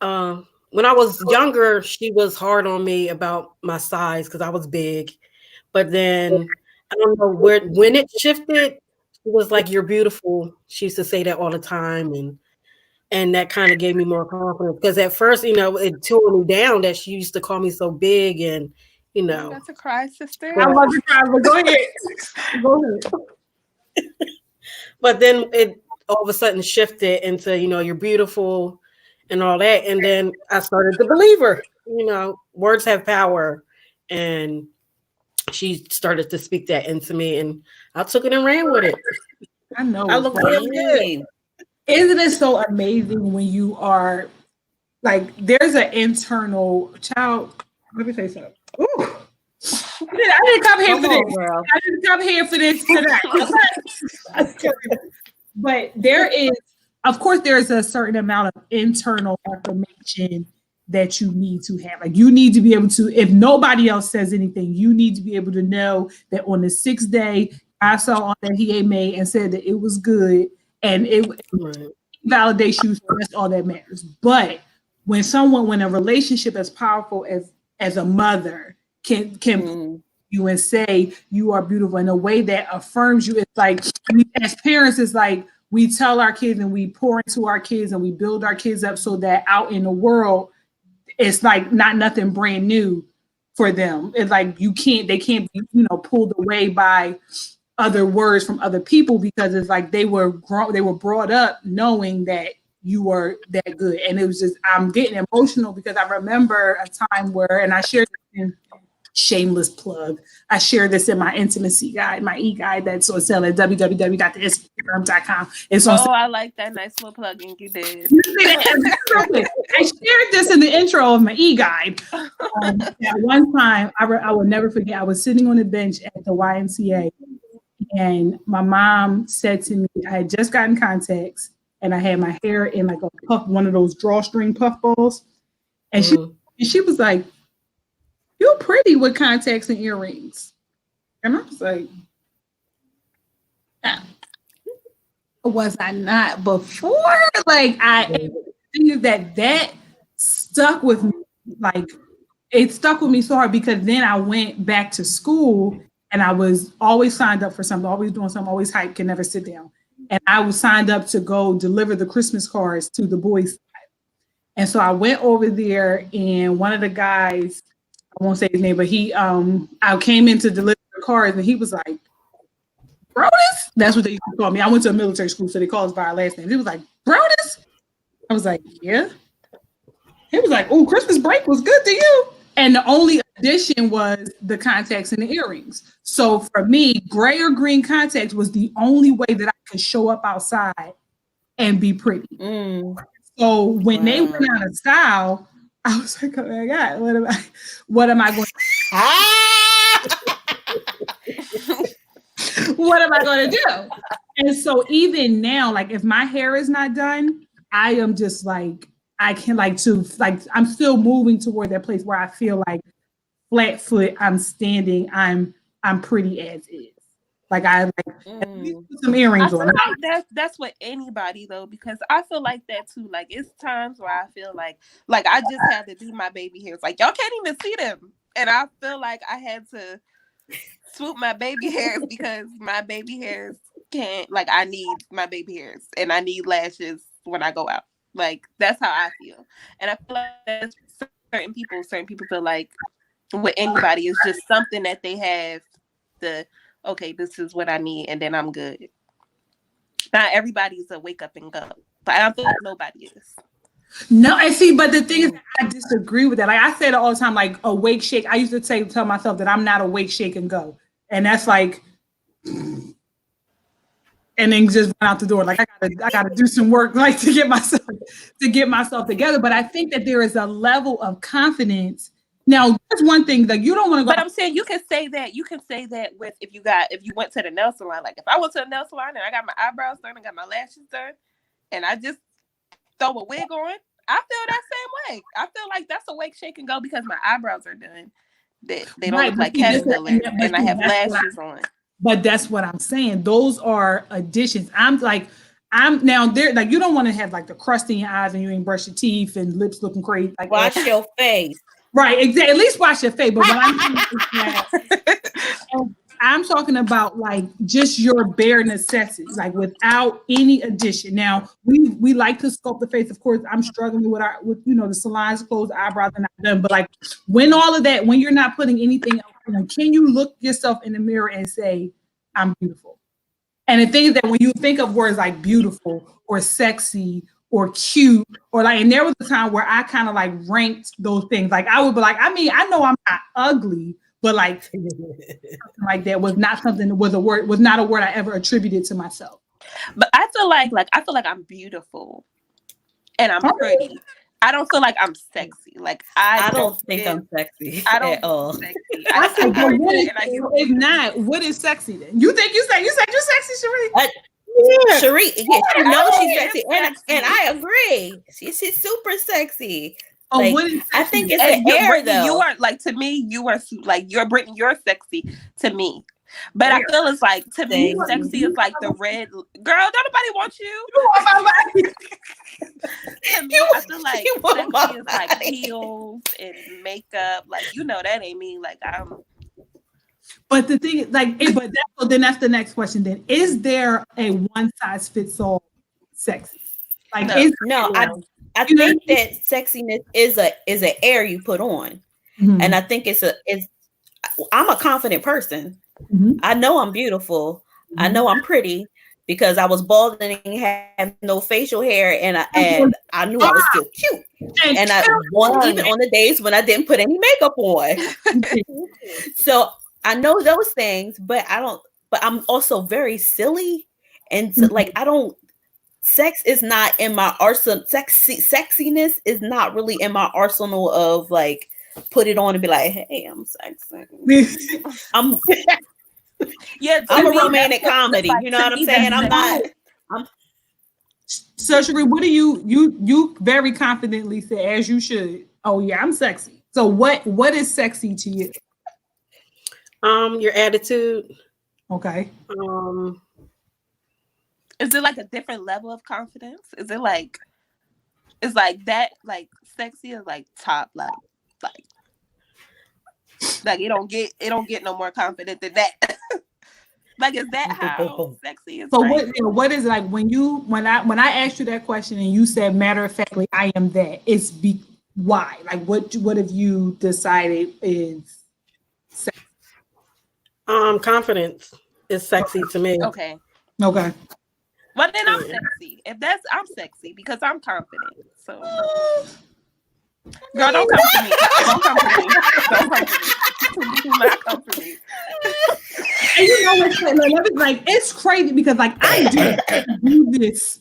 When I was younger, she was hard on me about my size because I was big. But then I don't know when it shifted. It was like, "You're beautiful." She used to say that all the time, and that kind of gave me more confidence. Because at first, it tore me down that she used to call me so big, and That's a cry, sister. I love the cry, but go ahead. Go ahead. But then it all of a sudden shifted into, "You're beautiful," and all that. And then I started to believe her. Words have power, and she started to speak that into me, and I took it and ran with it. I know. I look really good. Isn't it so amazing when you are like, there's an internal child? Let me say something. Ooh. I didn't come here for this. Girl. I didn't come here for this today. But there is, of course, there's a certain amount of internal affirmation that you need to have. Like, you need to be able to, if nobody else says anything, you need to be able to know that on the 6th day, I saw all that he had made and said that it was good, and it validates you. So that's all that matters. But when a relationship as powerful as a mother can you and say you are beautiful in a way that affirms you, it's like, as parents, it's like we tell our kids and we pour into our kids and we build our kids up so that out in the world, it's like not nothing brand new for them. It's like they can't be, pulled away by other words from other people, because it's like they were brought up knowing that you were that good. And it was just, I'm getting emotional because I remember a time where, and I shared this in shameless plug, I shared this in my intimacy guide, my e-guide that's on sale at www.theintimacyfirm.com. It's on sale. I like that nice little plug-in you did. I shared this in the intro of my e-guide. At one time, I will never forget, I was sitting on a bench at the YMCA, and my mom said to me, I had just gotten contacts, and I had my hair in like a puff, one of those drawstring puff balls. And she was like, "You're pretty with contacts and earrings." And I was like, was I not before? Like, the thing is that stuck with me. Like, it stuck with me so hard, because then I went back to school and I was always signed up for something, always doing something, always hyped, can never sit down. And I was signed up to go deliver the Christmas cards to the boys' side. And so I went over there, and one of the guys, I won't say his name, but I came in to deliver the cards, and he was like, "Broaddus?" That's what they used to call me. I went to a military school, so they call us by our last names. He was like, "Broaddus?" I was like, "Yeah." He was like, "Oh, Christmas break was good to you." And the only addition was the contacts and the earrings. So for me, gray or green contacts was the only way that I could show up outside and be pretty. So when they went out of style, I was like, "Oh my God, what am I going to what am I going to do?" And so even now, like, if my hair is not done, I am just like, I'm still moving toward that place where I feel like flat foot, I'm standing, I'm pretty as is. Like, I at least put some earrings on. Like that's what anybody though, because I feel like that too. Like, it's times where I feel like I just had to do my baby hairs. Like, y'all can't even see them, and I feel like I had to swoop my baby hairs because my baby hairs can't. Like, I need my baby hairs, and I need lashes when I go out. Like, that's how I feel, and I feel like that's certain people feel like with anybody, it's just something that they have. Okay, this is what I need, and then I'm good. Not everybody's a wake up and go, but I don't feel like nobody is. No, and see, but the thing is, I disagree with that. Like, I say it all the time, like, awake, shake. I used to tell myself that I'm not awake, shake, and go, and that's like, and then just run out the door. Like, I gotta do some work, like, to get myself together. But I think that there is a level of confidence. Now, that's one thing. Like, you don't want to go. But I'm saying you can say that with if you went to the nail salon. Like, if I went to the nail salon and I got my eyebrows done, I got my lashes done, and I just throw a wig on, I feel that same way. I feel like that's a wake, shake, and go because my eyebrows are done. That they don't look like caterpillars, and I have lashes on. But that's what I'm saying. Those are additions. I'm now there. Like you don't want to have like the crust in your eyes and you ain't brush your teeth and lips looking crazy. Like wash your face. Right, exactly. At least wash your face. But what I'm talking about like just your bare necessities, like without any addition. Now we like to sculpt the face. Of course, I'm struggling with the salons closed, eyebrows are not done. But like when all of that, when you're not putting anything else, can you look yourself in the mirror and say, "I'm beautiful"? And the thing is that when you think of words like beautiful or sexy or cute, or like, and there was a time where I kind of like ranked those things. Like I would be like, I mean, I know I'm not ugly, but like something like that was not a word I ever attributed to myself. But I feel like I'm beautiful and I'm pretty. I don't feel like I'm sexy. Like I don't think I'm sexy. I don't at all. Sexy. If not, what is sexy then? You think you said you're sexy, Cherie? Yeah. Cherie, yeah, she knows she's sexy, and I agree. She's super sexy. Oh, like, what is sexy? I think it's the air, Brittany, though. You are like, to me, you are like, you're Brittany, you're sexy to me. But I feel it's like, to me, sexy is like the red girl. Don't nobody want you. To me, I feel like sexy is like heels and makeup. Like, that ain't me. Like, I'm. But the thing is, like, then that's the next question. Then, is there a one size fits all sexy? Like, no, I think that sexiness is an air you put on, and I think I'm a confident person. Mm-hmm. I know I'm beautiful. Mm-hmm. I know I'm pretty because I was bald and had no facial hair, and I knew I was still cute. And I even on the days when I didn't put any makeup on. So I know those things, but I'm also very silly, and so, like sex is not in my arsenal. Sexiness is not really in my arsenal of like put it on and be like, hey, I'm sexy. I'm a romantic comedy. You know what I'm saying? I'm not. So Cherie, what do you very confidently say, as you should? Oh yeah, I'm sexy. So what is sexy to you? Your attitude. Okay. Is it like a different level of confidence? Is it like, it's like that, like sexy is like top, like it don't get no more confident than that. Like, is that how sexy is? So what is it like when I asked you that question and you said matter of factly I am that? It's why? Like what have you decided is sexy? Confidence is sexy to me. Okay. Well, then I'm sexy. I'm sexy because I'm confident. So, girl, don't come to me. Don't come to me. Don't come to me. Do not come to me. And you know what's like? It's crazy because like I do this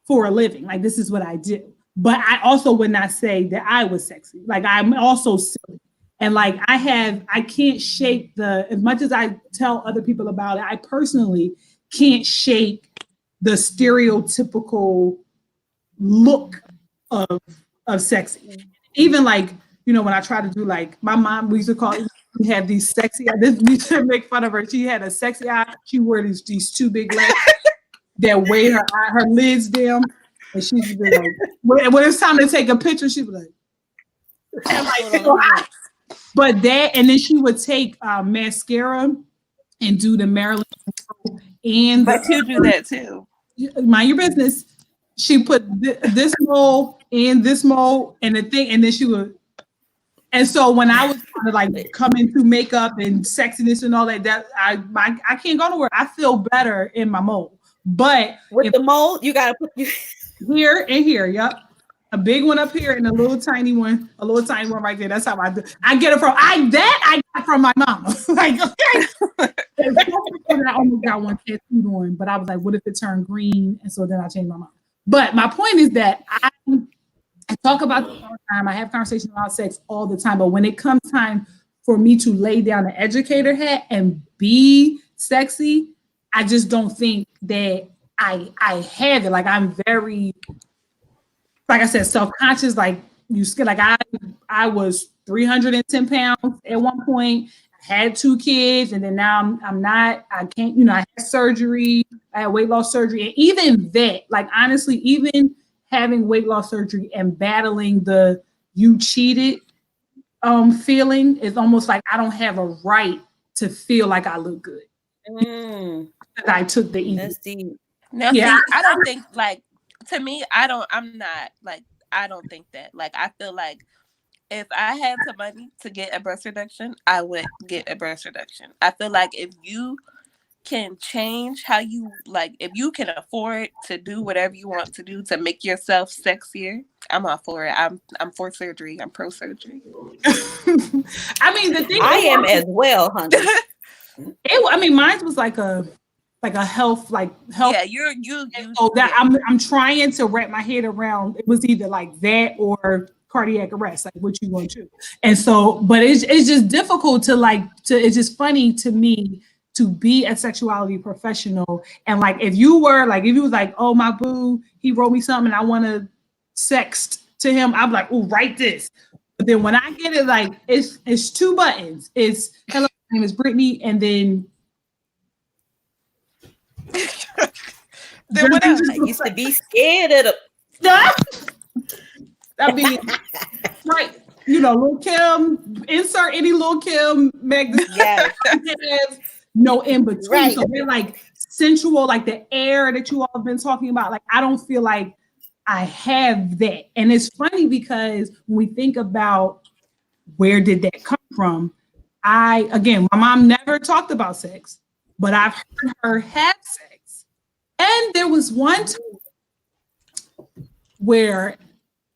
for a living. Like this is what I do. But I also would not say that I was sexy. Like I'm also silly. And like I can't shake as much as I tell other people about it, I personally can't shake the stereotypical look of sexy. Even like, when I try to do like my mom, we used to have these sexy eyes. We used to make fun of her. She had a sexy eye. She wore these two big legs that weighed her lids down. And she'd be like, when it's time to take a picture, she'd be like, but that, and then she would take mascara and do the Marilyn and but you do that too. Mind your business. She put this mole and this mole and the thing, and then she would. And so when I was trying to like come into makeup and sexiness and all that I can't go nowhere. I feel better in my mole, but with the mole, you gotta put here and here. Yep. A big one up here and a little tiny one right there. That's how I do. I get it I got from my mama. Like, okay. I almost got one tattooed on, but I was like, what if it turned green? And so then I changed my mind. But my point is that I talk about this all the time. I have conversations about sex all the time. But when it comes time for me to lay down the educator hat and be sexy, I just don't think that I have it. Like I'm very, like I said, self-conscious. Like you scared. Like I was 310 pounds at one point. I had 2 kids, and then now I'm not. I can't. You know, I had surgery. I had weight loss surgery, and even that, like honestly, even having weight loss surgery and battling the "you cheated" feeling is almost like I don't have a right to feel like I look good. I took the easy. That's deep. Now, Yeah. see, I don't think like, to me, I'm not like, I don't think that. Like, I feel like if I had the money to get a breast reduction, I would get a breast reduction. I feel like if you can change how you, like, if you can afford to do whatever you want to do to make yourself sexier, I'm all for it. I'm for surgery. I'm pro surgery. I mean, the thing I am as well, honey. I mean, mine was like a health. Yeah, you. So that yeah. I'm trying to wrap my head around. It was either like that or cardiac arrest, like what you want to. And so, but it's just difficult to it's just funny to me to be a sexuality professional. And like, if you was like, oh, my boo, he wrote me something and I want to sext to him, I'm like, oh, write this. But then when I get it, like, it's 2 buttons. It's hello, my name is Brittany, and then Then what else? I used to be scared of the. I mean, right? You know, Lil Kim, insert any Lil Kim magazine. Yes. No in between. Right. So they're like sensual, like the air that you all have been talking about. Like, I don't feel like I have that. And it's funny because when we think about where did that come from, my mom never talked about sex, but I've heard her have sex. And there was one time where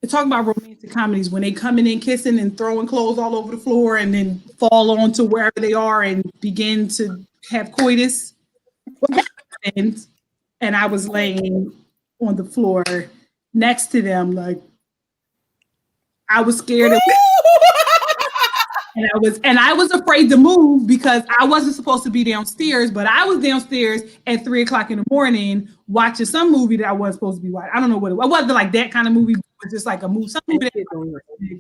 they're talking about romantic comedies when they coming in kissing and throwing clothes all over the floor and then fall onto wherever they are and begin to have coitus. What happened? And I was laying on the floor next to them, like I was scared of and I was afraid to move because I wasn't supposed to be downstairs, but I was downstairs at 3:00 in the morning watching some movie that I wasn't supposed to be watching. I don't know what it was. It wasn't like that kind of movie. It was just like a movie, some movie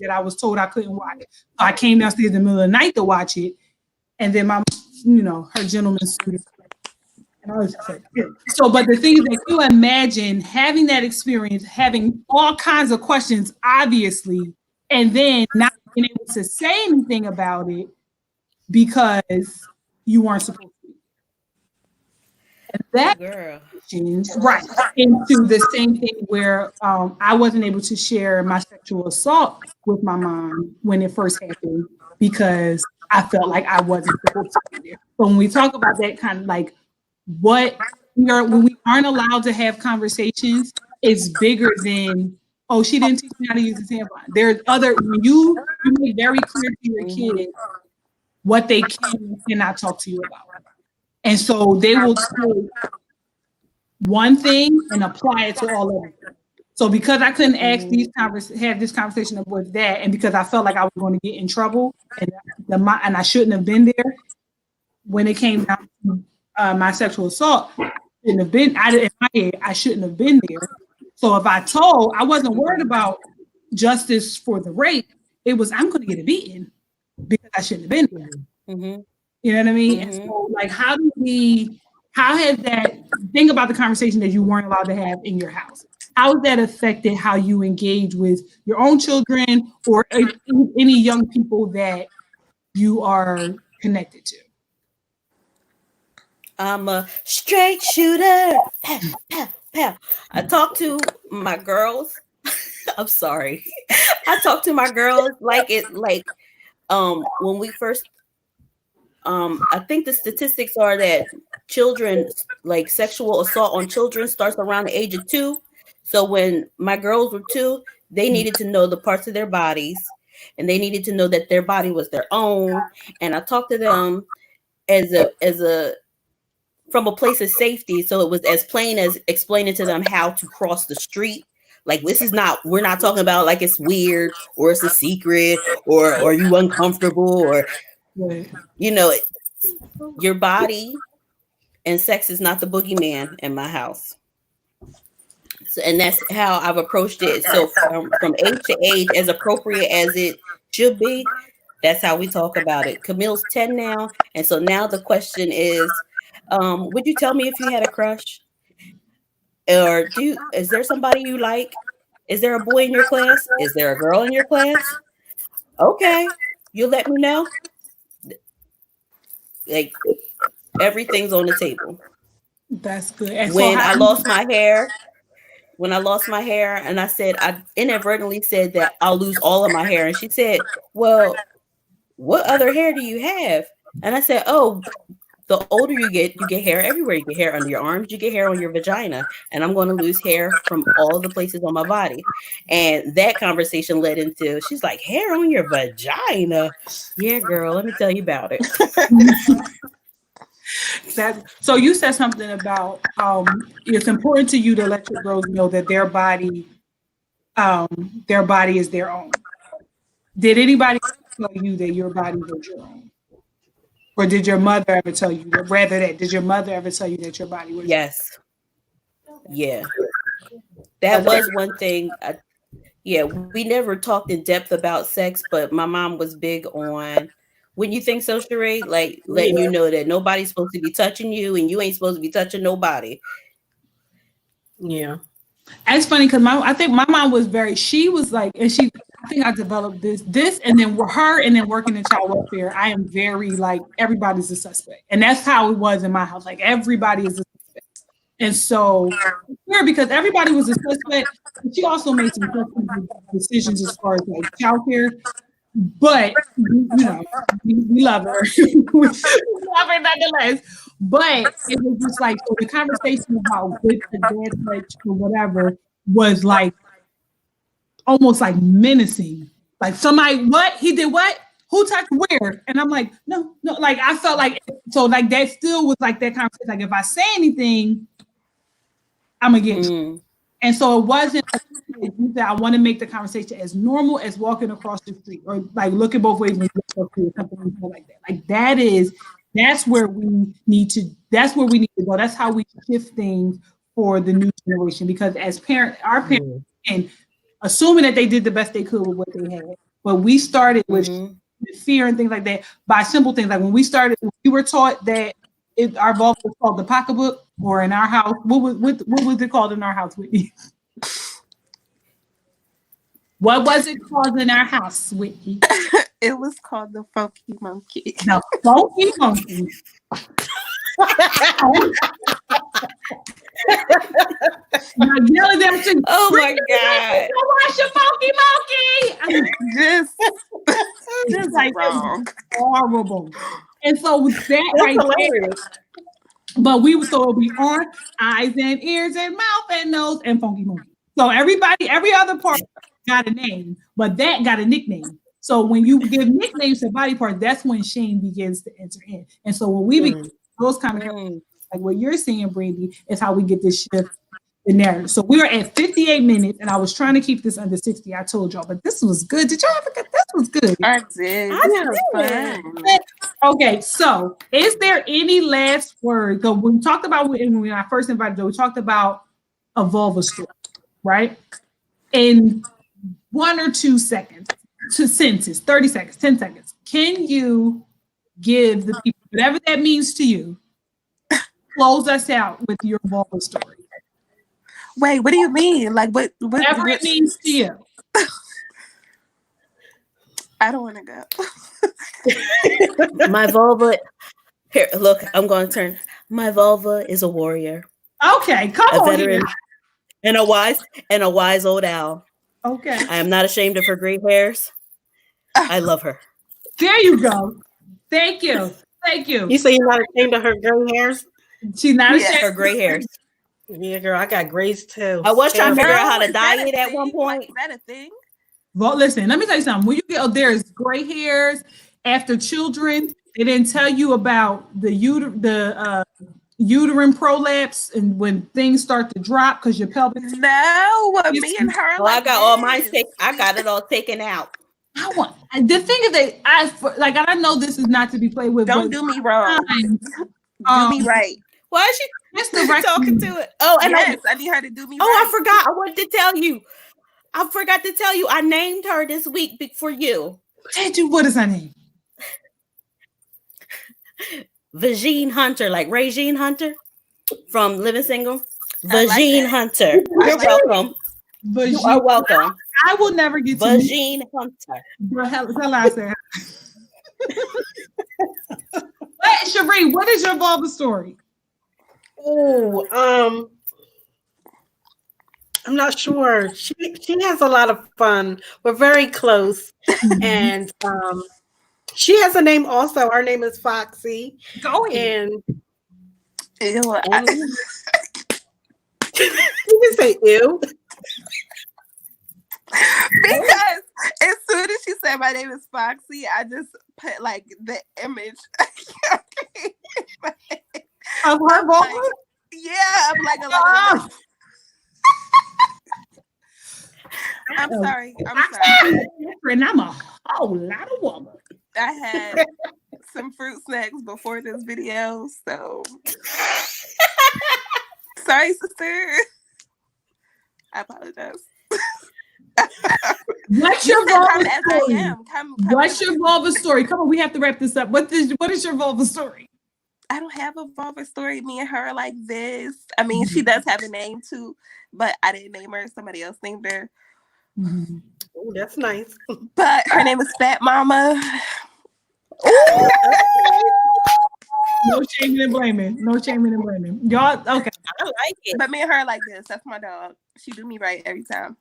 that I was told I couldn't watch. So I came downstairs in the middle of the night to watch it. And then my, her gentleman student. And I was just like, yeah. So, but the thing is that you imagine having that experience, having all kinds of questions, obviously, and then not being able to say anything about it because you weren't supposed to. And that right into the same thing where I wasn't able to share my sexual assault with my mom when it first happened because I felt like I wasn't supposed to be there. But when we talk about that kind of like when we aren't allowed to have conversations, it's bigger than, oh, she didn't teach me how to use a tampon. There's when you make very clear to your kids what they can and cannot talk to you about. And so they will take one thing and apply it to all of them. So because I couldn't have this conversation with that, and because I felt like I was going to get in trouble and I shouldn't have been there when it came down to my sexual assault, I shouldn't have been there. So if I wasn't worried about justice for the rape. It was, I'm going to get a beating because I shouldn't have been there. Mm-hmm. You know what I mean? Mm-hmm. And so, like, how has that, think about the conversation that you weren't allowed to have in your house. How has that affected how you engage with your own children or any young people that you are connected to? I'm a straight shooter. Pow, pow, pow. I talk to my girls. I'm sorry. I talk to my girls like when we first I think the statistics are that children, like sexual assault on children, starts around the age of 2. So when my girls were 2, they needed to know the parts of their bodies and they needed to know that their body was their own. And I talked to them as a from a place of safety. So it was as plain as explaining to them how to cross the street. Like, we're not talking about like it's weird or it's a secret or are you uncomfortable or, you know, your body and sex is not the boogeyman in my house. So, and that's how I've approached it. So from age to age, as appropriate as it should be, that's how we talk about it. Camille's 10 now, and so now the question is, would you tell me if you had a crush? Or is there somebody you like? Is there a boy in your class? Is there a girl in your class? Okay, you let me know. Like, everything's on the table. That's good. And When I lost my hair, and I inadvertently said that I'll lose all of my hair. And she said, well, what other hair do you have? And I said, oh, the older you get hair everywhere. You get hair under your arms, you get hair on your vagina. And I'm going to lose hair from all the places on my body. And that conversation led into, she's like, hair on your vagina? Yeah, girl, let me tell you about it. So you said something about it's important to you to let your girls know that their body is their own. Did anybody tell you that your body was your own? Or did your mother ever tell you that? Did your mother ever tell you that your body was Yes. Yeah. That was one thing. We never talked in depth about sex, but my mom was big on, when you think so, Sheree, like letting you know that nobody's supposed to be touching you and you ain't supposed to be touching nobody. Yeah. It's funny because I think my mom was she was like, and I think I developed this, and then her, and then working in child welfare, I am very like, everybody's a suspect. And that's how it was in my house. Like, everybody is a suspect. And so, because everybody was a suspect, she also made some decisions as far as like child care. But, you know, we love her. We love her nonetheless. But it was just like, so the conversation about good or bad touch or whatever was like almost like menacing. Like, somebody, what? He did what? Who touched where? And I'm like, no. Like, I felt like, so like that still was like that conversation. Like, if I say anything, I'm going to get you. And so it wasn't that I want to make the conversation as normal as walking across the street or like looking both ways when you go through something like that. Like, that's where we need to go. That's how we shift things for the new generation. Because as our parents, and assuming that they did the best they could with what they had, but we started with fear and things like that by simple things. Like, when we were taught that our vulva was called the pocketbook, or in our house, what was it called in our house, Whitney? What was it called in our house, Whitney? It was called the Funky Monkey. The Funky Monkey. Oh my God! Watch your Funky Monkey. Just like wrong. Horrible. And so that right there. But it'll be on eyes and ears and mouth and nose and Funky Monkey. So every other part got a name, but that got a nickname. So when you give nicknames to body parts, that's when shame begins to enter in. And so when we begin those kind of like what you're saying, Brandy, is how we get this shift in narrative. So we are at 58 minutes, and I was trying to keep this under 60. I told y'all, but this was good. Did y'all ever get this? Was good. I did. Okay, so is there any last word? So we talked about when I first invited you, we talked about a vulva story, right? In 1 or 2 seconds, 2 sentences, 30 seconds, 10 seconds. Can you give the people whatever that means to you? Close us out with your vulva story. Wait, what do you mean? Like, whatever it means to you. I don't want to go. My vulva. Here, look, I'm going to turn. My vulva is a warrior. Okay, come on. A veteran and a wise old owl. Okay. I am not ashamed of her gray hairs. I love her. There you go. Thank you. Thank you. You say you're not ashamed of her gray hairs? She's not ashamed of her gray hairs. Yeah, girl, I got grays too. I was trying to figure out how to dye it at one point. Is that a thing? Well, listen, let me tell you something. When you get there's gray hairs after children, they didn't tell you about the uterine prolapse and when things start to drop because your pelvic. No, me and her. Well, I got all mine. I got it all taken out. The thing is that I know this is not to be played with. Don't do me wrong. Do me right. Why That's the right talking to it. Oh, and yes, I need her to do me. Oh, right. I forgot. I wanted to tell you. I forgot to tell you. I named her this week for you. What is her name? Vagine Hunter, like Regine Hunter from Living Single. Vagine Hunter. You're welcome. You are welcome. I will never get to Vagine Hunter. Tell I said. What, Cherie, what is your Vulva story? Oh, I'm not sure. She has a lot of fun. We're very close, and she has a name also. Her name is Foxy. Go ahead. And Ew, you can say ew. because as soon as she said my name is Foxy, I just put like the image Of her Vulva? yeah, I'm like a lot of I'm sorry. And I'm a whole lot of woman. I had some fruit snacks before this video, so sorry, sister. I apologize. What's your Vulva come as story? I am. Come What's your Vulva story? Come on, we have to wrap this up. What is your Vulva story? I don't have a Vulva story. Me and her are like this. I mean, she does have a name too, but I didn't name her. Somebody else named her. Mm-hmm. Oh, that's nice. But her name is Fat Mama. No shaming and blaming. No shaming and blaming. Y'all, okay. I like it. But me and her are like this. That's my dog. She do me right every time.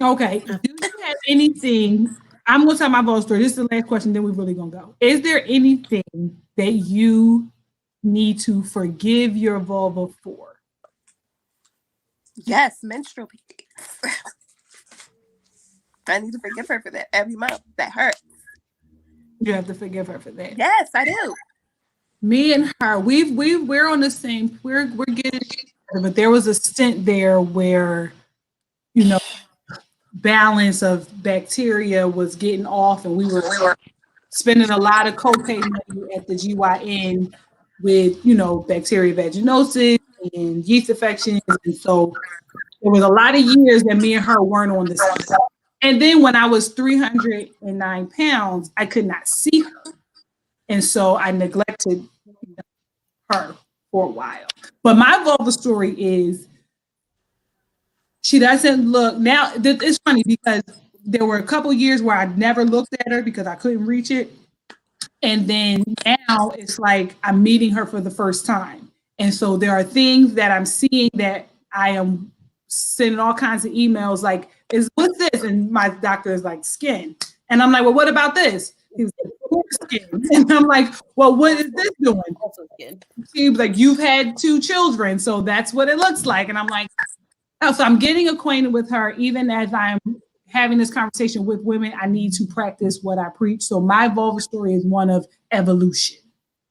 Okay. Do you have anything? I'm gonna tell my Vulva story. This is the last question, then we're really gonna go. Is there anything that you need to forgive your Vulva for? Yes, menstrual periods. I need to forgive her for that every month. That hurts. You have to forgive her for that. Yes, I do. Me and her, we're on the same. We're getting together, but there was a stint there where, balance of bacteria was getting off, and we were spending a lot of copay money at the GYN with bacteria vaginosis and yeast infections, and so there was a lot of years that me and her weren't on the same. And then when I was 309 pounds, I could not see her. And so I neglected her for a while. But my Vulva story is she doesn't look, now it's funny because there were a couple years where I never looked at her because I couldn't reach it. And then now it's like I'm meeting her for the first time. And so there are things that I'm seeing that I am sending all kinds of emails like, what's this? And my doctor is like, skin. And I'm like, well, what about this? He was like, skin. And I'm like, well, what is this doing? Also skin. He was like, you've had 2 children, so that's what it looks like. And I'm like, oh, so I'm getting acquainted with her. Even as I'm having this conversation with women, I need to practice what I preach. So my Vulva story is one of evolution,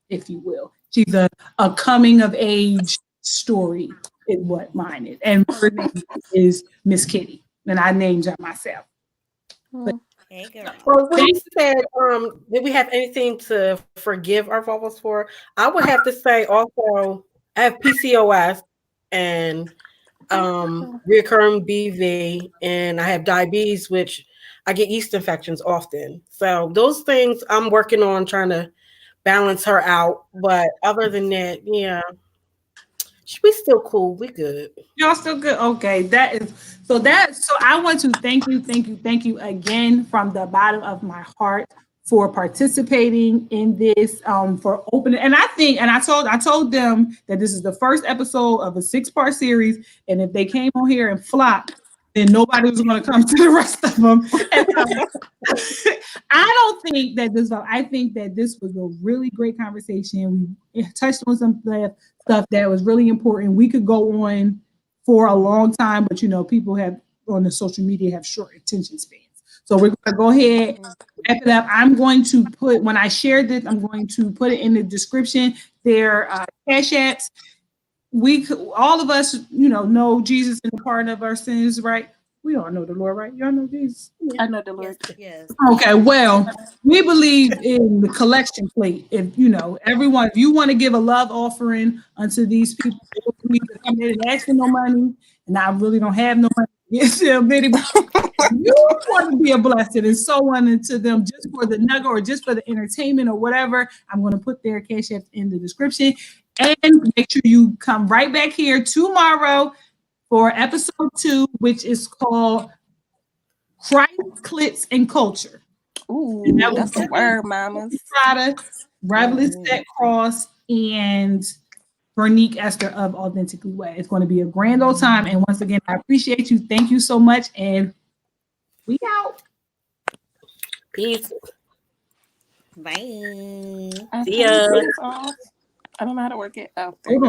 if you will. She's a coming of age story is what mine is. And her name is Miss Kitty. And I named her myself. But, hey, girl. Well, when you said, did we have anything to forgive our vulvas for? I would have to say also, I have PCOS and recurring BV, and I have diabetes, which I get yeast infections often. So those things I'm working on trying to balance her out. But other than that, yeah. We still cool. We good. Y'all still good? Okay. So I want to thank you again from the bottom of my heart for participating in this, for opening. And I told them that this is the first episode of a 6-part series. And if they came on here and flopped, then nobody was going to come to the rest of them. And, I think that this was a really great conversation. We touched on some stuff that was really important. We could go on for a long time, but people have on the social media have short attention spans. So we're going to go ahead, wrap it up. I'm going to put, when I shared this, I'm going to put it in the description. Their cash apps. All of us, know Jesus and the pardon of our sins, right? We all know the Lord, right? Y'all know Jesus. I know the Lord. Yes. Okay, well, we believe in the collection plate. If you know, everyone, if you want to give a love offering unto these people who need to come in and ask for no money, and I really don't have no money to give them, anybody, you want to be a blessing and so on into them just for the nugget or just for the entertainment or whatever. I'm going to put their cash app in the description, and make sure you come right back here tomorrow for episode 2, which is called Christ, Clits, and Culture. Ooh, And that was that's a word, mamas. Prada, Revelous Set Cross, and Vernique Esther of Authentically Way. It's going to be a grand old time. And once again, I appreciate you. Thank you so much. And we out. Peace. Bye. See ya. I don't know how to work it. Oh, there Hold you on. go.